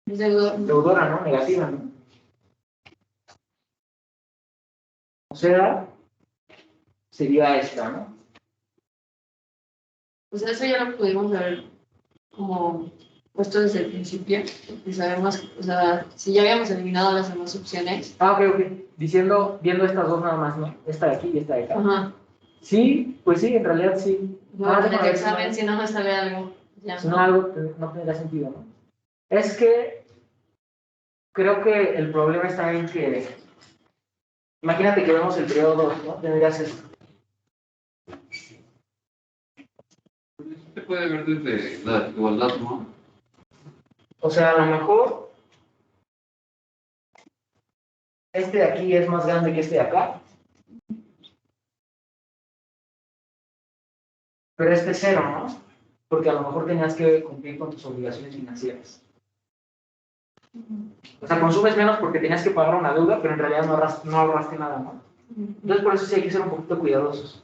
Deudora, ¿no? Negativa, ¿no? O sea, sería esta, ¿no? O sea, eso ya lo pudimos haber como puesto desde el principio, y sabemos, o sea, si ya habíamos eliminado las demás opciones. Ok. Viendo estas dos nada más, ¿no? Esta de aquí y esta de acá. Ajá. Sí, pues sí, en realidad sí. No, en el examen, si no me sale algo. Ya. Si no, algo no tendría sentido, ¿no? Es que creo que el problema está en que, imagínate que vemos el periodo 2, ¿no? Tendrías esto. Se puede ver desde la igualdad, ¿no? O sea, a lo mejor este de aquí es más grande que este de acá. Pero este es 0, ¿no? Porque a lo mejor tenías que cumplir con tus obligaciones financieras. O sea, consumes menos porque tenías que pagar una deuda, pero en realidad no ahorraste nada, ¿no? Entonces, por eso sí hay que ser un poquito cuidadosos.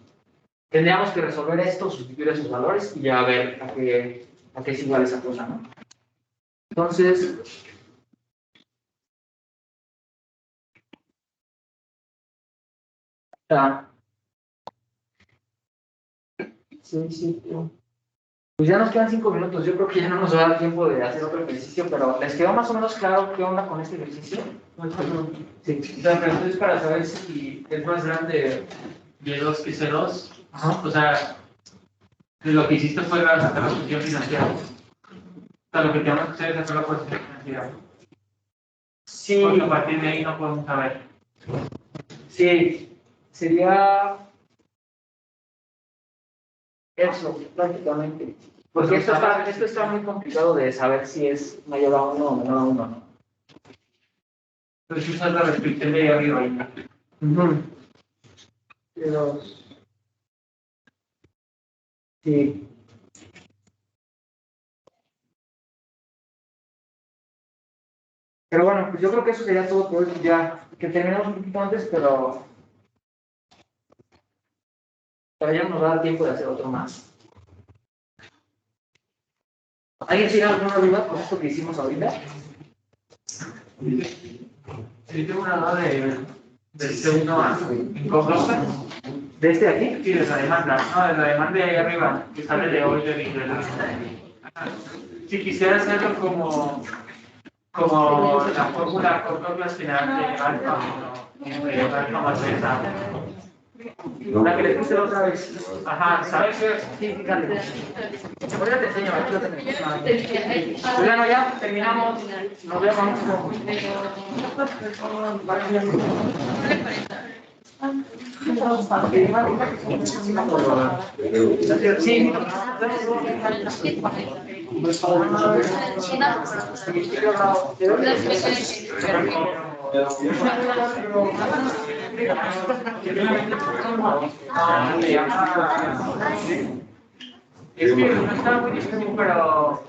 Tendríamos que resolver esto, sustituir esos valores y ya ver a qué es igual esa cosa, ¿no? Entonces, pues ya nos quedan 5 minutos. Yo creo que ya no nos va a dar tiempo de hacer otro ejercicio, pero ¿les quedó más o menos claro qué onda con este ejercicio? Sí. La pregunta es para saber si es más grande Y2 que C2. Ajá. O sea, lo que hiciste fue sacar la posición financiera. O sea, lo que tenemos que hacer es sacar la posición financiera. Sí. Porque a partir de ahí no podemos saber. Sí, sería eso, prácticamente. Porque esto está muy complicado de saber si es mayor a 1 o menor a 1, ¿no? Entonces usas la restricción de ahí arriba. Pero, sí. Pero bueno, pues yo creo que eso sería todo por hoy. Ya que terminamos un poquito antes, pero ya nos va a dar tiempo de hacer otro más. ¿Alguien tiene alguna duda con esto que hicimos ahorita? Sí, tengo una duda del C1A, con Rosa. ¿De este de aquí? Sí, de la demanda. No, de la demanda de ahí arriba, que sale de hoy de la. Si quisiera hacerlo como la fórmula con coplas final de alfa 1, de alfa más beta. La que le puse la otra vez. Ajá, ¿sabes qué? Sí, fíjate. Ahorita te enseño, aquí lo tenemos. Bueno, ya terminamos. Nos vemos. Sí. Es que no está muy difícil, pero